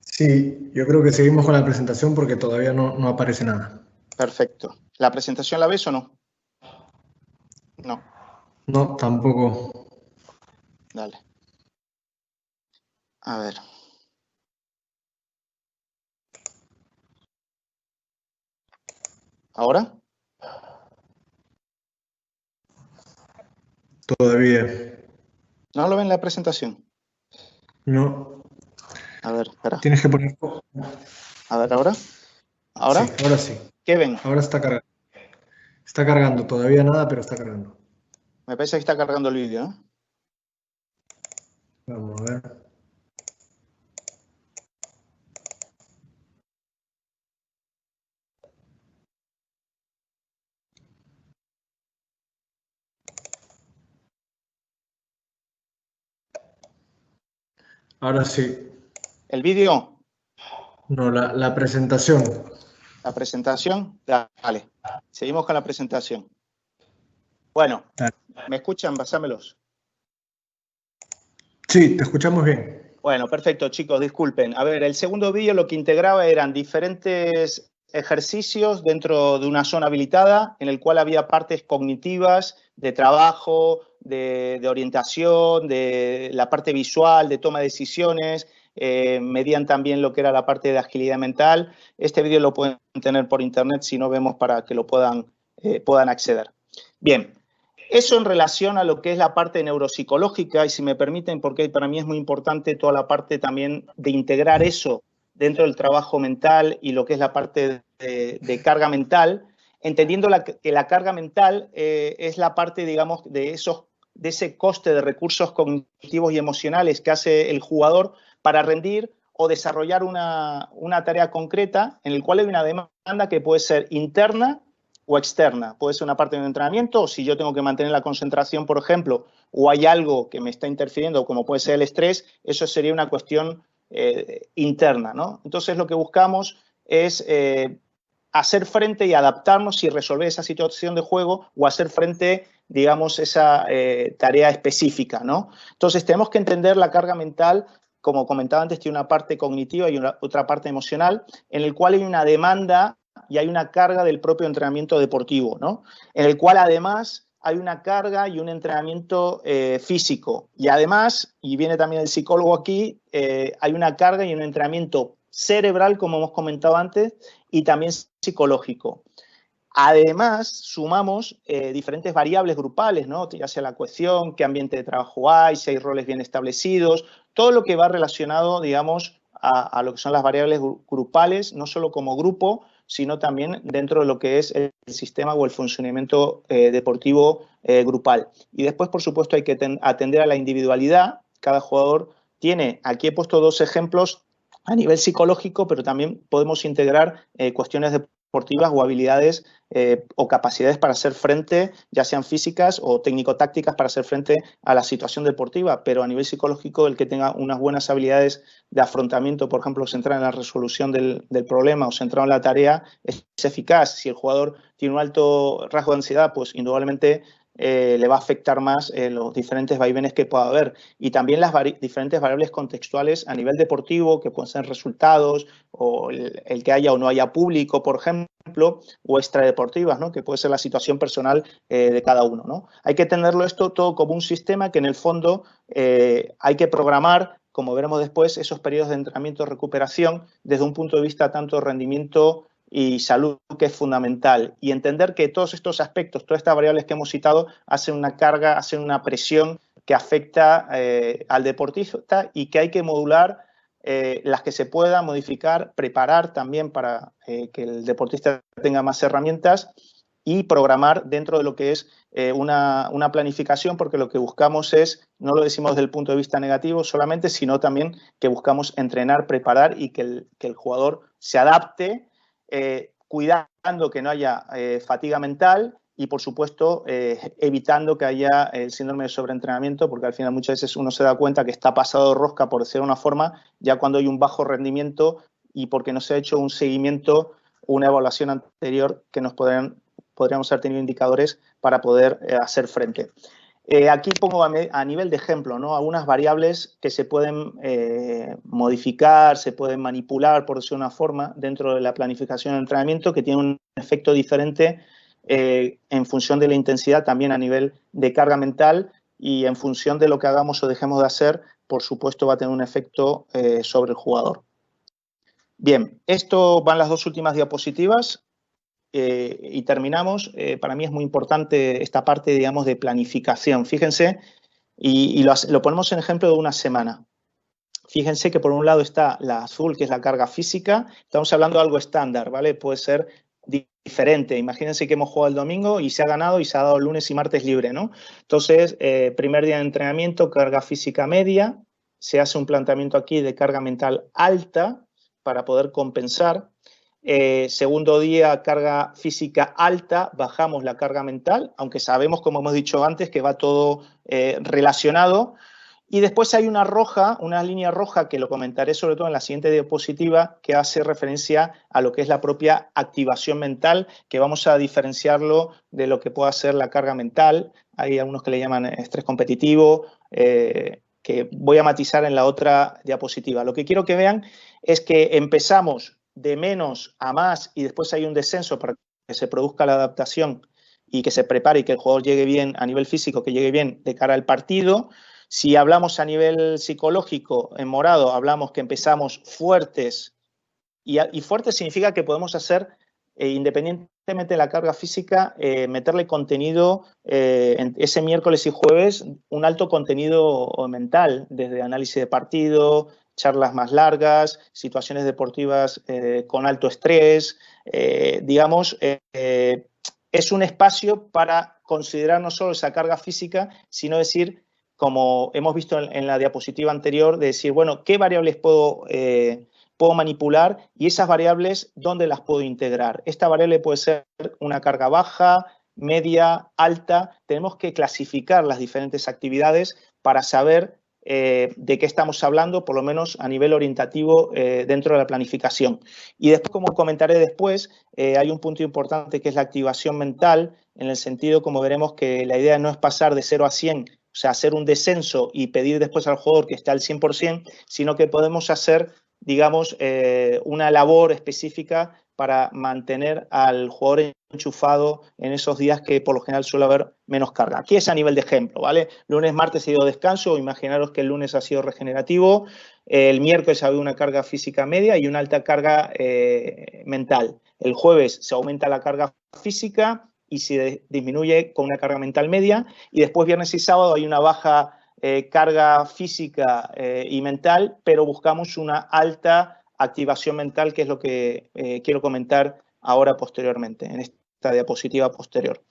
Sí, yo creo que seguimos con la presentación porque todavía no aparece nada. Perfecto. ¿La presentación la ves o no? No. No, tampoco. Dale. A ver. ¿Ahora? Todavía. ¿No lo ven la presentación? No. A ver, espera. Tienes que poner. A ver, ¿ahora? ¿Ahora? Sí, ahora sí. ¿Qué ven? Ahora está cargando. Está cargando. Todavía nada, pero está cargando. Me parece que está cargando el vídeo, ¿eh? Vamos a ver. Ahora sí. ¿El vídeo? No, la presentación. ¿La presentación? Dale. Seguimos con la presentación. Bueno, ¿me escuchan? Pásamelos. Sí, te escuchamos bien. Bueno, perfecto, chicos, disculpen. A ver, el segundo vídeo lo que integraba eran diferentes ejercicios dentro de una zona habilitada en el cual había partes cognitivas, de trabajo, de orientación, de la parte visual, de toma de decisiones, medían también lo que era la parte de agilidad mental. Este vídeo lo pueden tener por internet si no vemos para que lo puedan acceder. Bien. Eso en relación a lo que es la parte neuropsicológica, y si me permiten, porque para mí es muy importante toda la parte también de integrar eso dentro del trabajo mental y lo que es la parte de carga mental, entendiendo que la carga mental es la parte, digamos, de ese coste de recursos cognitivos y emocionales que hace el jugador para rendir o desarrollar una tarea concreta en el cual hay una demanda que puede ser interna o externa. Puede ser una parte de un entrenamiento, o si yo tengo que mantener la concentración, por ejemplo, o hay algo que me está interfiriendo, como puede ser el estrés, eso sería una cuestión interna, ¿no? Entonces, lo que buscamos es hacer frente y adaptarnos y resolver esa situación de juego o hacer frente, digamos, esa tarea específica, ¿no? Entonces, tenemos que entender la carga mental. Como comentaba antes, tiene una parte cognitiva y otra parte emocional, en el cual hay una demanda y hay una carga del propio entrenamiento deportivo, ¿no? En el cual además hay una carga y un entrenamiento físico. Y además, y viene también el psicólogo aquí, hay una carga y un entrenamiento cerebral, como hemos comentado antes, y también psicológico. Además, sumamos diferentes variables grupales, ¿no? Ya sea la cohesión, qué ambiente de trabajo hay, si hay roles bien establecidos, todo lo que va relacionado, digamos, a lo que son las variables grupales, no solo como grupo, sino también dentro de lo que es el sistema o el funcionamiento deportivo grupal. Y después, por supuesto, hay que atender a la individualidad. Cada jugador tiene, aquí he puesto dos ejemplos a nivel psicológico, pero también podemos integrar cuestiones deportivas o habilidades o capacidades para hacer frente, ya sean físicas o técnico-tácticas, para hacer frente a la situación deportiva, pero a nivel psicológico, el que tenga unas buenas habilidades de afrontamiento, por ejemplo, centrado en la resolución del problema o centrado en la tarea, es eficaz. Si el jugador tiene un alto rasgo de ansiedad, pues indudablemente le va a afectar más los diferentes vaivenes que pueda haber. Y también las diferentes variables contextuales a nivel deportivo, que pueden ser resultados, o el que haya o no haya público, por ejemplo, o extradeportivas, ¿no? Que puede ser la situación personal de cada uno, ¿no? Hay que tenerlo esto todo como un sistema que en el fondo hay que programar, como veremos después, esos periodos de entrenamiento y recuperación desde un punto de vista tanto de rendimiento y salud, que es fundamental, y entender que todos estos aspectos, todas estas variables que hemos citado, hacen una carga, hacen una presión que afecta al deportista y que hay que modular las que se pueda modificar, preparar también para que el deportista tenga más herramientas y programar dentro de lo que es una planificación, porque lo que buscamos es, no lo decimos desde el punto de vista negativo solamente, sino también que buscamos entrenar, preparar y que el jugador se adapte, cuidando que no haya fatiga mental y, por supuesto, evitando que haya el síndrome de sobreentrenamiento, porque al final muchas veces uno se da cuenta que está pasado de rosca, por decirlo de una forma, ya cuando hay un bajo rendimiento y porque no se ha hecho un seguimiento, una evaluación anterior que nos podríamos haber tenido indicadores para poder hacer frente. Aquí pongo a nivel de ejemplo, ¿no? Algunas variables que se pueden modificar, se pueden manipular, por decirlo de una forma, dentro de la planificación del entrenamiento, que tiene un efecto diferente en función de la intensidad, también a nivel de carga mental, y en función de lo que hagamos o dejemos de hacer, por supuesto va a tener un efecto sobre el jugador. Bien, esto van las dos últimas diapositivas. Y terminamos. Para mí es muy importante esta parte, digamos, de planificación. Fíjense, y lo ponemos en ejemplo de una semana. Fíjense que por un lado está la azul, que es la carga física. Estamos hablando de algo estándar, ¿vale? Puede ser diferente. Imagínense que hemos jugado el domingo y se ha ganado y se ha dado el lunes y martes libre, ¿no? Entonces, primer día de entrenamiento, carga física media. Se hace un planteamiento aquí de carga mental alta para poder compensar. Segundo día, carga física alta, bajamos la carga mental, aunque sabemos, como hemos dicho antes, que va todo relacionado. Y después hay una roja, una línea roja que lo comentaré sobre todo en la siguiente diapositiva, que hace referencia a lo que es la propia activación mental, que vamos a diferenciarlo de lo que pueda ser la carga mental. Hay algunos que le llaman estrés competitivo, que voy a matizar en la otra diapositiva. Lo que quiero que vean es que empezamos de menos a más y después hay un descenso para que se produzca la adaptación y que se prepare y que el jugador llegue bien a nivel físico, que llegue bien de cara al partido. Si hablamos a nivel psicológico, en morado, hablamos que empezamos fuertes y fuertes significa que podemos hacer, independientemente de la carga física, meterle contenido en ese miércoles y jueves, un alto contenido mental, desde análisis de partido, charlas más largas, situaciones deportivas con alto estrés, digamos, es un espacio para considerar no solo esa carga física, sino decir, como hemos visto en la diapositiva anterior, de decir, bueno, ¿qué variables puedo manipular y esas variables, ¿dónde las puedo integrar? Esta variable puede ser una carga baja, media, alta. Tenemos que clasificar las diferentes actividades para saber de qué estamos hablando, por lo menos a nivel orientativo dentro de la planificación. Y después, como comentaré después, hay un punto importante que es la activación mental, en el sentido, como veremos, que la idea no es pasar de 0 a 100, o sea, hacer un descenso y pedir después al jugador que esté al 100%, sino que podemos hacer, digamos, una labor específica para mantener al jugador enchufado en esos días que por lo general suele haber menos carga. Aquí es a nivel de ejemplo, ¿vale? Lunes, martes ha sido descanso, imaginaros que el lunes ha sido regenerativo, el miércoles ha habido una carga física media y una alta carga mental. El jueves se aumenta la carga física y se disminuye con una carga mental media, y después viernes y sábado hay una baja carga física y mental, pero buscamos una alta activación mental, que es lo que quiero comentar ahora posteriormente, en esta diapositiva posterior.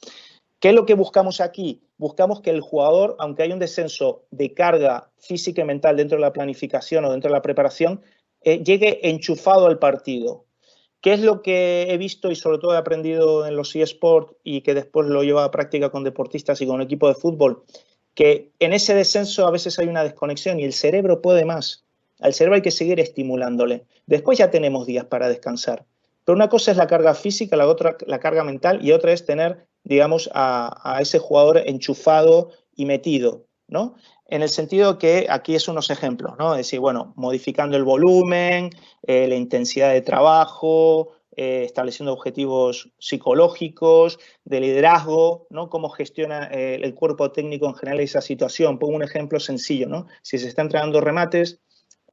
¿Qué es lo que buscamos aquí? Buscamos que el jugador, aunque haya un descenso de carga física y mental dentro de la planificación o dentro de la preparación, llegue enchufado al partido. ¿Qué es lo que he visto y sobre todo he aprendido en los eSports y que después lo llevo a práctica con deportistas y con un equipo de fútbol? Que en ese descenso a veces hay una desconexión y el cerebro puede más. Al cerebro hay que seguir estimulándole. Después ya tenemos días para descansar. Pero una cosa es la carga física, la otra la carga mental, y otra es tener, digamos, a ese jugador enchufado y metido, ¿no? En el sentido que aquí es unos ejemplos, ¿no? Es decir, bueno, modificando el volumen, la intensidad de trabajo, estableciendo objetivos psicológicos, de liderazgo, ¿no? Cómo gestiona el cuerpo técnico en general esa situación. Pongo un ejemplo sencillo, ¿no? Si se está entrenando remates,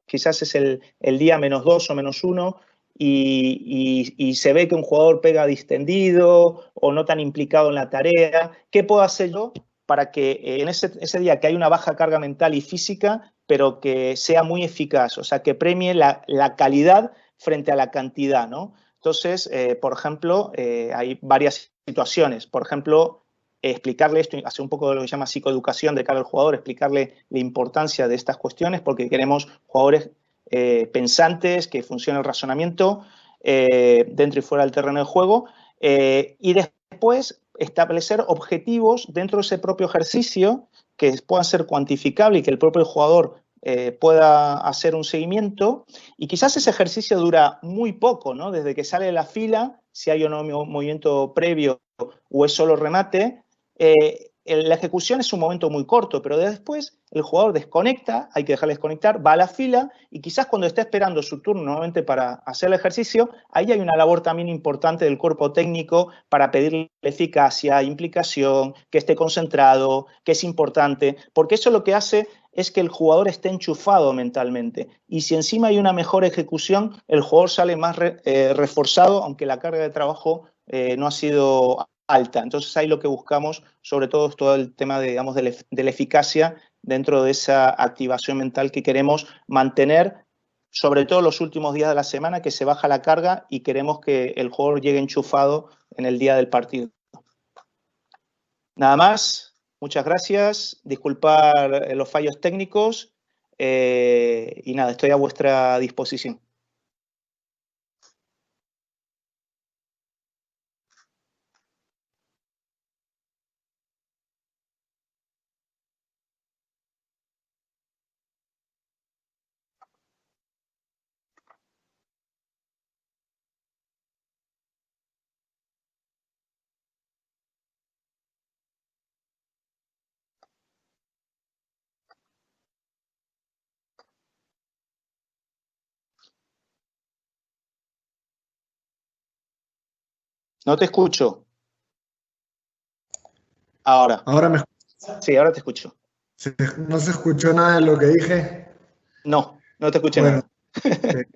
quizás es el día -2 o -1, y se ve que un jugador pega distendido o no tan implicado en la tarea. ¿Qué puedo hacer yo para que en ese día que hay una baja carga mental y física, pero que sea muy eficaz? O sea, que premie la calidad frente a la cantidad, ¿no? Entonces, por ejemplo, hay varias situaciones. Por ejemplo, explicarle esto, hacer un poco de lo que se llama psicoeducación de cara al jugador, explicarle la importancia de estas cuestiones, porque queremos jugadores pensantes, que funcione el razonamiento dentro y fuera del terreno de juego, y después establecer objetivos dentro de ese propio ejercicio que puedan ser cuantificables y que el propio jugador pueda hacer un seguimiento. Y quizás ese ejercicio dura muy poco, ¿no? Desde que sale de la fila, si hay o no un movimiento previo o es solo remate, la ejecución es un momento muy corto, pero después el jugador desconecta, hay que dejarle desconectar, va a la fila y quizás cuando está esperando su turno nuevamente para hacer el ejercicio, ahí hay una labor también importante del cuerpo técnico para pedirle eficacia, implicación, que esté concentrado, que es importante, porque eso lo que hace es que el jugador esté enchufado mentalmente. Y si encima hay una mejor ejecución, el jugador sale más reforzado, aunque la carga de trabajo no ha sido alta. Entonces ahí lo que buscamos, sobre todo, es todo el tema de, digamos, de la eficacia dentro de esa activación mental que queremos mantener, sobre todo los últimos días de la semana, que se baja la carga y queremos que el jugador llegue enchufado en el día del partido. Nada más, muchas gracias, disculpar los fallos técnicos y nada, estoy a vuestra disposición. No te escucho. Ahora. ¿Ahora me escuchas? Sí, ahora te escucho. ¿No se escuchó nada de lo que dije? No, no te escuché Bueno, nada. te,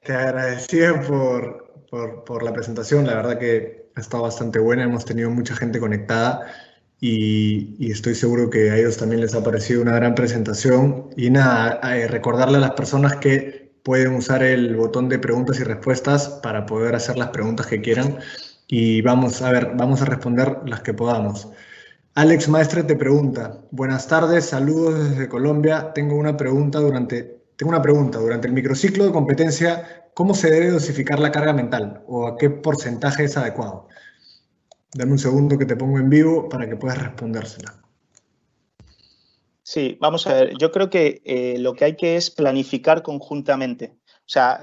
te agradecía por la presentación. La verdad que ha estado bastante buena. Hemos tenido mucha gente conectada y estoy seguro que a ellos también les ha parecido una gran presentación. Y nada, recordarle a las personas que pueden usar el botón de preguntas y respuestas para poder hacer las preguntas que quieran. Y vamos a ver, vamos a responder las que podamos. Alex Maestre te pregunta, buenas tardes, saludos desde Colombia. Tengo una pregunta. Durante el microciclo de competencia, ¿cómo se debe dosificar la carga mental o a qué porcentaje es adecuado? Dame un segundo que te pongo en vivo para que puedas respondérsela. Sí, vamos a ver. Yo creo que lo que hay que es planificar conjuntamente. O sea,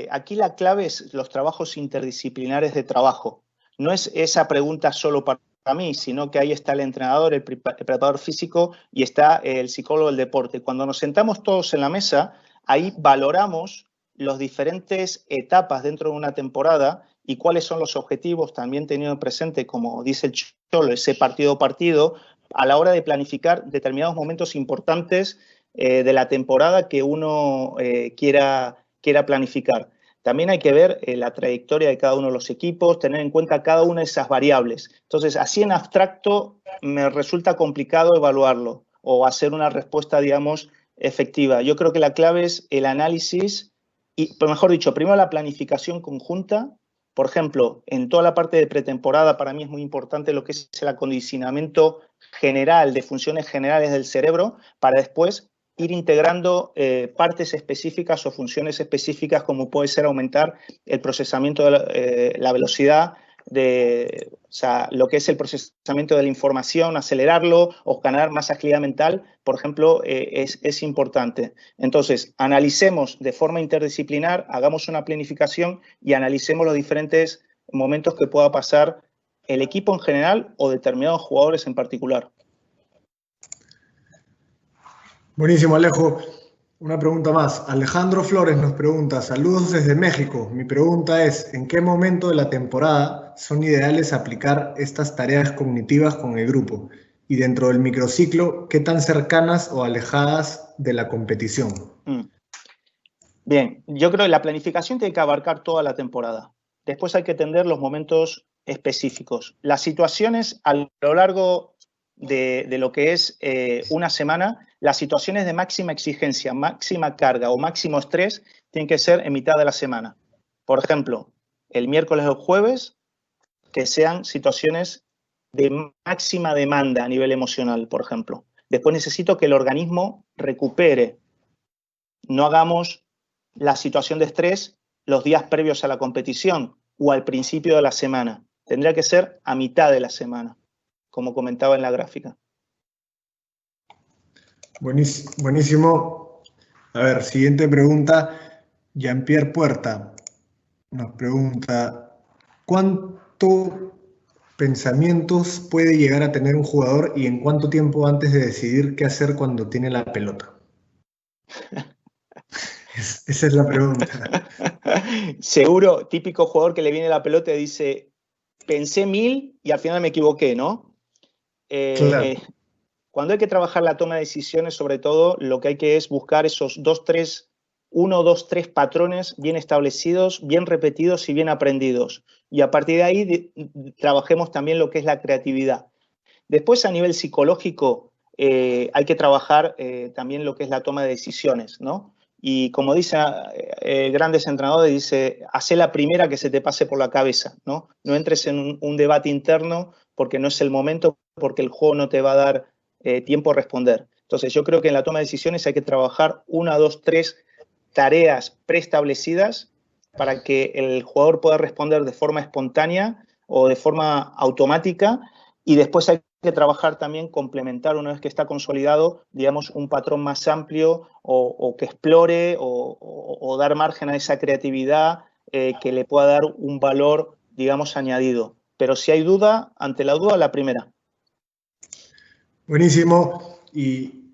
aquí la clave es los trabajos interdisciplinares de trabajo. No es esa pregunta solo para mí, sino que ahí está el entrenador, el preparador físico y está el psicólogo del deporte. Cuando nos sentamos todos en la mesa, ahí valoramos las diferentes etapas dentro de una temporada y cuáles son los objetivos, también teniendo presente, como dice el Cholo, ese partido a partido, a la hora de planificar determinados momentos importantes de la temporada que uno quiera planificar. También hay que ver la trayectoria de cada uno de los equipos, tener en cuenta cada una de esas variables. Entonces, así en abstracto me resulta complicado evaluarlo o hacer una respuesta, digamos, efectiva. Yo creo que la clave es el análisis y, mejor dicho, primero la planificación conjunta. Por ejemplo, en toda la parte de pretemporada para mí es muy importante lo que es el acondicionamiento general de funciones generales del cerebro para después ir integrando partes específicas o funciones específicas como puede ser aumentar el procesamiento de la velocidad o sea, lo que es el procesamiento de la información, acelerarlo o ganar más agilidad mental, por ejemplo, es importante. Entonces, analicemos de forma interdisciplinar, hagamos una planificación y analicemos los diferentes momentos que pueda pasar el equipo en general o determinados jugadores en particular. Buenísimo, Alejo. Una pregunta más. Alejandro Flores nos pregunta, saludos desde México. Mi pregunta es, ¿en qué momento de la temporada son ideales aplicar estas tareas cognitivas con el grupo? Y dentro del microciclo, ¿qué tan cercanas o alejadas de la competición? Bien, yo creo que la planificación tiene que abarcar toda la temporada. Después hay que atender los momentos específicos. Las situaciones a lo largo de lo que es una semana, las situaciones de máxima exigencia, máxima carga o máximo estrés tienen que ser en mitad de la semana. Por ejemplo, el miércoles o jueves, que sean situaciones de máxima demanda a nivel emocional, por ejemplo. Después necesito que el organismo recupere. No hagamos la situación de estrés los días previos a la competición o al principio de la semana. Tendría que ser a mitad de la semana, como comentaba en la gráfica. Buenísimo. A ver, siguiente pregunta. Jean-Pierre Puerta nos pregunta, ¿cuánto pensamientos puede llegar a tener un jugador y en cuánto tiempo antes de decidir qué hacer cuando tiene la pelota? Esa es la pregunta. Seguro, típico jugador que le viene la pelota y dice, pensé 1000 y al final me equivoqué, ¿no? Claro. Cuando hay que trabajar la toma de decisiones, sobre todo, lo que hay que es buscar esos 1, 2, 3 patrones bien establecidos, bien repetidos y bien aprendidos. Y a partir de ahí trabajemos también lo que es la creatividad. Después, a nivel psicológico, hay que trabajar también lo que es la toma de decisiones, ¿no? Y como dice grandes entrenadores, dice, hacé la primera que se te pase por la cabeza, ¿no? No entres en un debate interno porque no es el momento, porque el juego no te va a dar tiempo a responder. Entonces, yo creo que en la toma de decisiones hay que trabajar 1, 2, 3 tareas preestablecidas para que el jugador pueda responder de forma espontánea o de forma automática y después hay que trabajar también, complementar una vez que está consolidado, digamos, un patrón más amplio o que explore o dar margen a esa creatividad que le pueda dar un valor, digamos, añadido. Pero si hay duda, ante la duda, la primera. Buenísimo. Y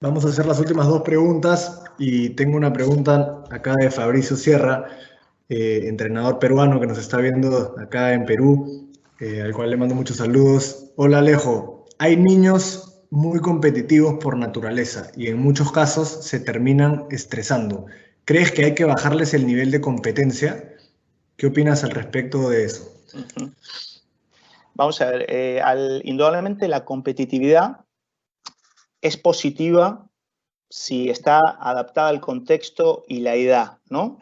vamos a hacer las últimas dos preguntas. Y tengo una pregunta acá de Fabricio Sierra. entrenador peruano que nos está viendo acá en Perú, al cual le mando muchos saludos. Hola Alejo, hay niños muy competitivos por naturaleza y en muchos casos se terminan estresando. ¿Crees que hay que bajarles el nivel de competencia? ¿Qué opinas al respecto de eso? Uh-huh. Vamos a ver, indudablemente la competitividad es positiva si está adaptada al contexto y la edad, ¿no?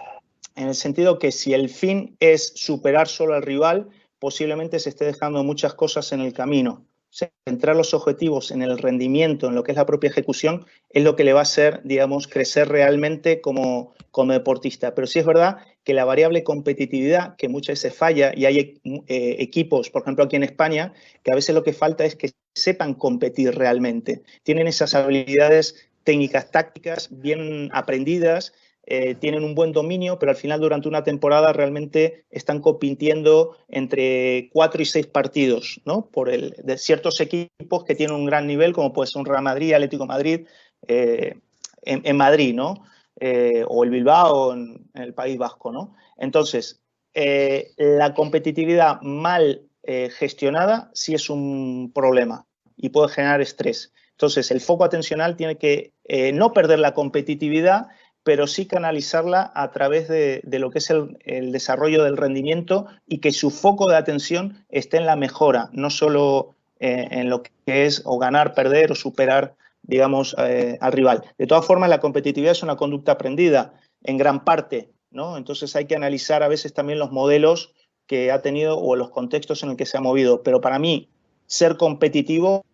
En el sentido que si el fin es superar solo al rival, posiblemente se esté dejando muchas cosas en el camino. Centrar los objetivos en el rendimiento, en lo que es la propia ejecución, es lo que le va a hacer, digamos, crecer realmente como deportista. Pero sí es verdad que la variable competitividad, que muchas veces falla, y hay equipos, por ejemplo aquí en España, que a veces lo que falta es que sepan competir realmente. Tienen esas habilidades técnicas, tácticas bien aprendidas, tienen un buen dominio, pero al final durante una temporada realmente están compitiendo entre 4 y 6 partidos, ¿no? De ciertos equipos que tienen un gran nivel, como puede ser un Real Madrid, Atlético de Madrid, en Madrid, ¿no? O el Bilbao en el País Vasco, ¿no? Entonces, la competitividad mal gestionada sí es un problema y puede generar estrés. Entonces, el foco atencional tiene que no perder la competitividad, pero sí canalizarla a través de lo que es el desarrollo del rendimiento y que su foco de atención esté en la mejora, no solo en lo que es o ganar, perder o superar, digamos, al rival. De todas formas, la competitividad es una conducta aprendida en gran parte, ¿no? Entonces hay que analizar a veces también los modelos que ha tenido o los contextos en el que se ha movido. Pero para mí, ser competitivo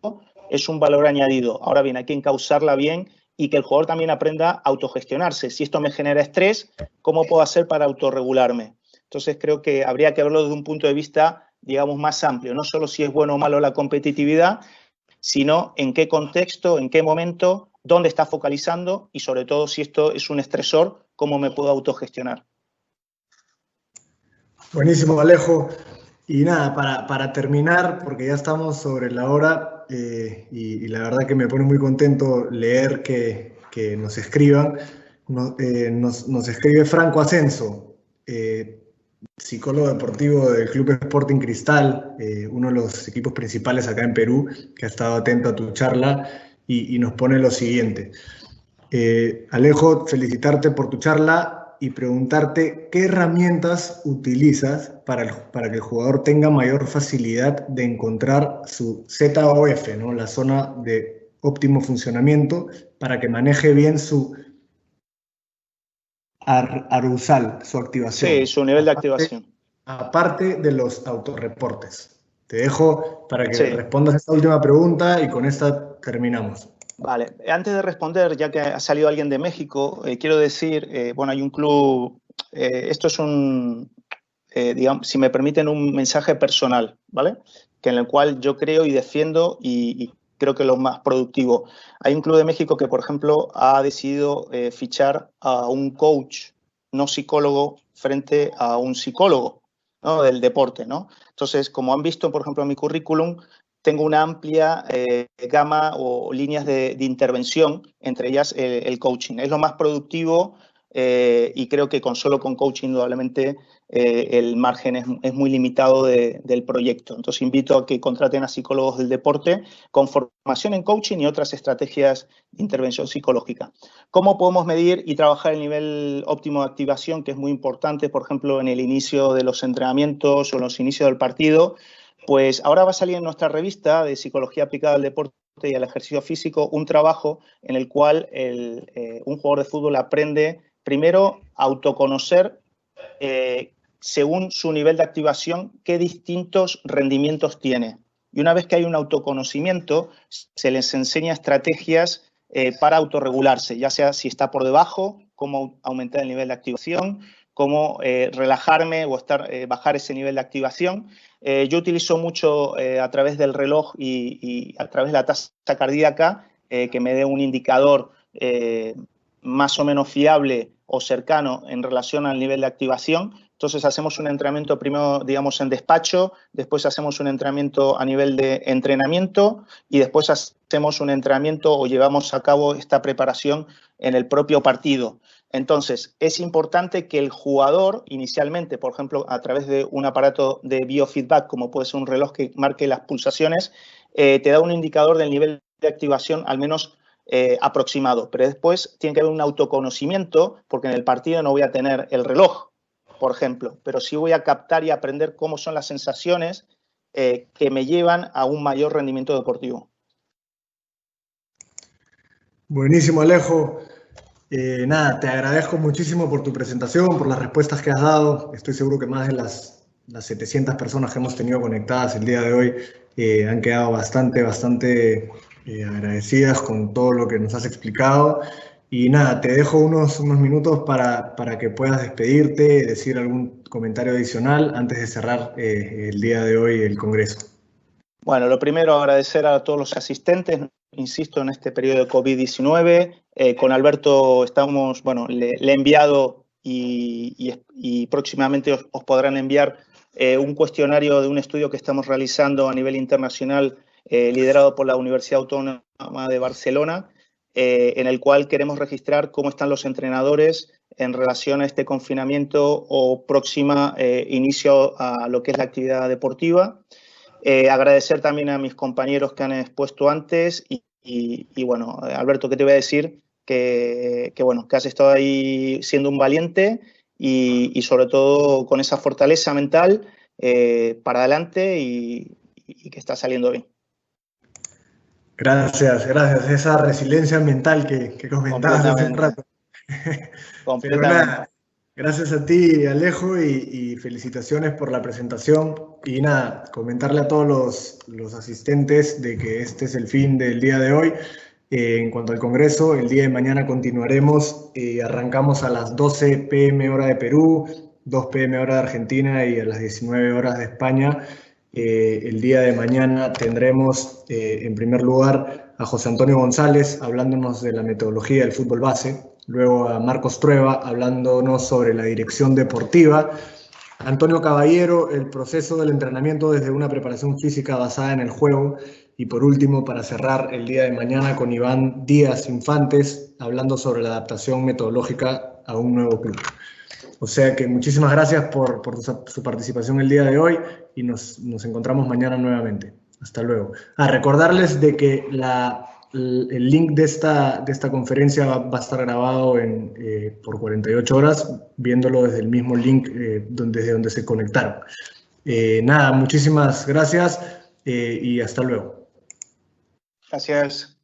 es un valor añadido. Ahora bien, hay que encauzarla bien y que el jugador también aprenda a autogestionarse. Si esto me genera estrés, ¿cómo puedo hacer para autorregularme? Entonces creo que habría que verlo desde un punto de vista, digamos, más amplio. No solo si es bueno o malo la competitividad, sino en qué contexto, en qué momento, dónde está focalizando y sobre todo si esto es un estresor, cómo me puedo autogestionar. Buenísimo, Alejo. Y nada, para terminar, porque ya estamos sobre la hora y la verdad que me pone muy contento leer que nos escriban. Nos escribe Franco Ascenso, psicólogo deportivo del Club Sporting Cristal, uno de los equipos principales acá en Perú, que ha estado atento a tu charla y nos pone lo siguiente. Alejo, felicitarte por tu charla y preguntarte qué herramientas utilizas para que el jugador tenga mayor facilidad de encontrar su ZOF, ¿no? La zona de óptimo funcionamiento, para que maneje bien su arousal, su activación. Sí, su nivel de activación. Aparte de los autorreportes. Te dejo para que respondas esta última pregunta y con esta terminamos. Vale, antes de responder, ya que ha salido alguien de México, quiero decir, bueno, hay un club, esto es digamos, si me permiten, un mensaje personal, ¿vale? Que en el cual yo creo y defiendo y creo que es lo más productivo. Hay un club de México que, por ejemplo, ha decidido fichar a un coach no psicólogo frente a un psicólogo, ¿no? Del deporte, ¿no? Entonces, como han visto, por ejemplo, en mi currículum, tengo una amplia gama o líneas de intervención, entre ellas el coaching. Es lo más productivo y creo que solo con coaching, indudablemente, el margen es muy limitado del proyecto. Entonces, invito a que contraten a psicólogos del deporte con formación en coaching y otras estrategias de intervención psicológica. ¿Cómo podemos medir y trabajar el nivel óptimo de activación, que es muy importante, por ejemplo, en el inicio de los entrenamientos o en los inicios del partido? Pues ahora va a salir en nuestra revista de Psicología aplicada al deporte y al ejercicio físico un trabajo en el cual un jugador de fútbol aprende primero a autoconocer según su nivel de activación qué distintos rendimientos tiene. Y una vez que hay un autoconocimiento, se les enseña estrategias para autorregularse, ya sea si está por debajo, cómo aumentar el nivel de activación, cómo relajarme o bajar ese nivel de activación. Yo utilizo mucho a través del reloj y a través de la tasa cardíaca que me dé un indicador más o menos fiable o cercano en relación al nivel de activación. Entonces hacemos un entrenamiento primero, digamos, en despacho, después hacemos un entrenamiento a nivel de entrenamiento y después hacemos un entrenamiento o llevamos a cabo esta preparación en el propio partido. Entonces, es importante que el jugador, inicialmente, por ejemplo, a través de un aparato de biofeedback, como puede ser un reloj que marque las pulsaciones, te da un indicador del nivel de activación al menos aproximado. Pero después tiene que haber un autoconocimiento, porque en el partido no voy a tener el reloj, por ejemplo, pero sí voy a captar y aprender cómo son las sensaciones que me llevan a un mayor rendimiento deportivo. Buenísimo, Alejo. Nada, te agradezco muchísimo por tu presentación, por las respuestas que has dado. Estoy seguro que más de las 700 personas que hemos tenido conectadas el día de hoy han quedado bastante agradecidas con todo lo que nos has explicado. Y nada, te dejo unos minutos para que puedas despedirte, decir algún comentario adicional antes de cerrar el día de hoy el Congreso. Bueno, lo primero, agradecer a todos los asistentes, insisto, en este periodo de COVID-19. Con Alberto estamos, bueno, le he enviado y próximamente os podrán enviar un cuestionario de un estudio que estamos realizando a nivel internacional, liderado por la Universidad Autónoma de Barcelona, en el cual queremos registrar cómo están los entrenadores en relación a este confinamiento o próxima inicio a lo que es la actividad deportiva. Agradecer también a mis compañeros que han expuesto antes y bueno, Alberto, ¿qué te voy a decir? Que has estado ahí siendo un valiente y sobre todo con esa fortaleza mental para adelante y que está saliendo bien. Gracias. Esa resiliencia mental que comentabas hace un rato. Pero nada, gracias a ti, Alejo, y felicitaciones por la presentación. Y nada, comentarle a todos los asistentes de que este es el fin del día de hoy. En cuanto al Congreso, el día de mañana continuaremos. Arrancamos a las 12 p.m. hora de Perú, 2 p.m. hora de Argentina y a las 19 horas de España. El día de mañana tendremos, en primer lugar, a José Antonio González hablándonos de la metodología del fútbol base, luego a Marcos Trueba hablándonos sobre la dirección deportiva, Antonio Caballero, el proceso del entrenamiento desde una preparación física basada en el juego, y por último, para cerrar el día de mañana, con Iván Díaz Infantes hablando sobre la adaptación metodológica a un nuevo club. O sea que muchísimas gracias por su participación el día de hoy y nos encontramos mañana nuevamente. Hasta luego. Recordarles de que el link de esta conferencia va a estar grabado por 48 horas, viéndolo desde el mismo link desde donde se conectaron. Nada, muchísimas gracias y hasta luego. Gracias.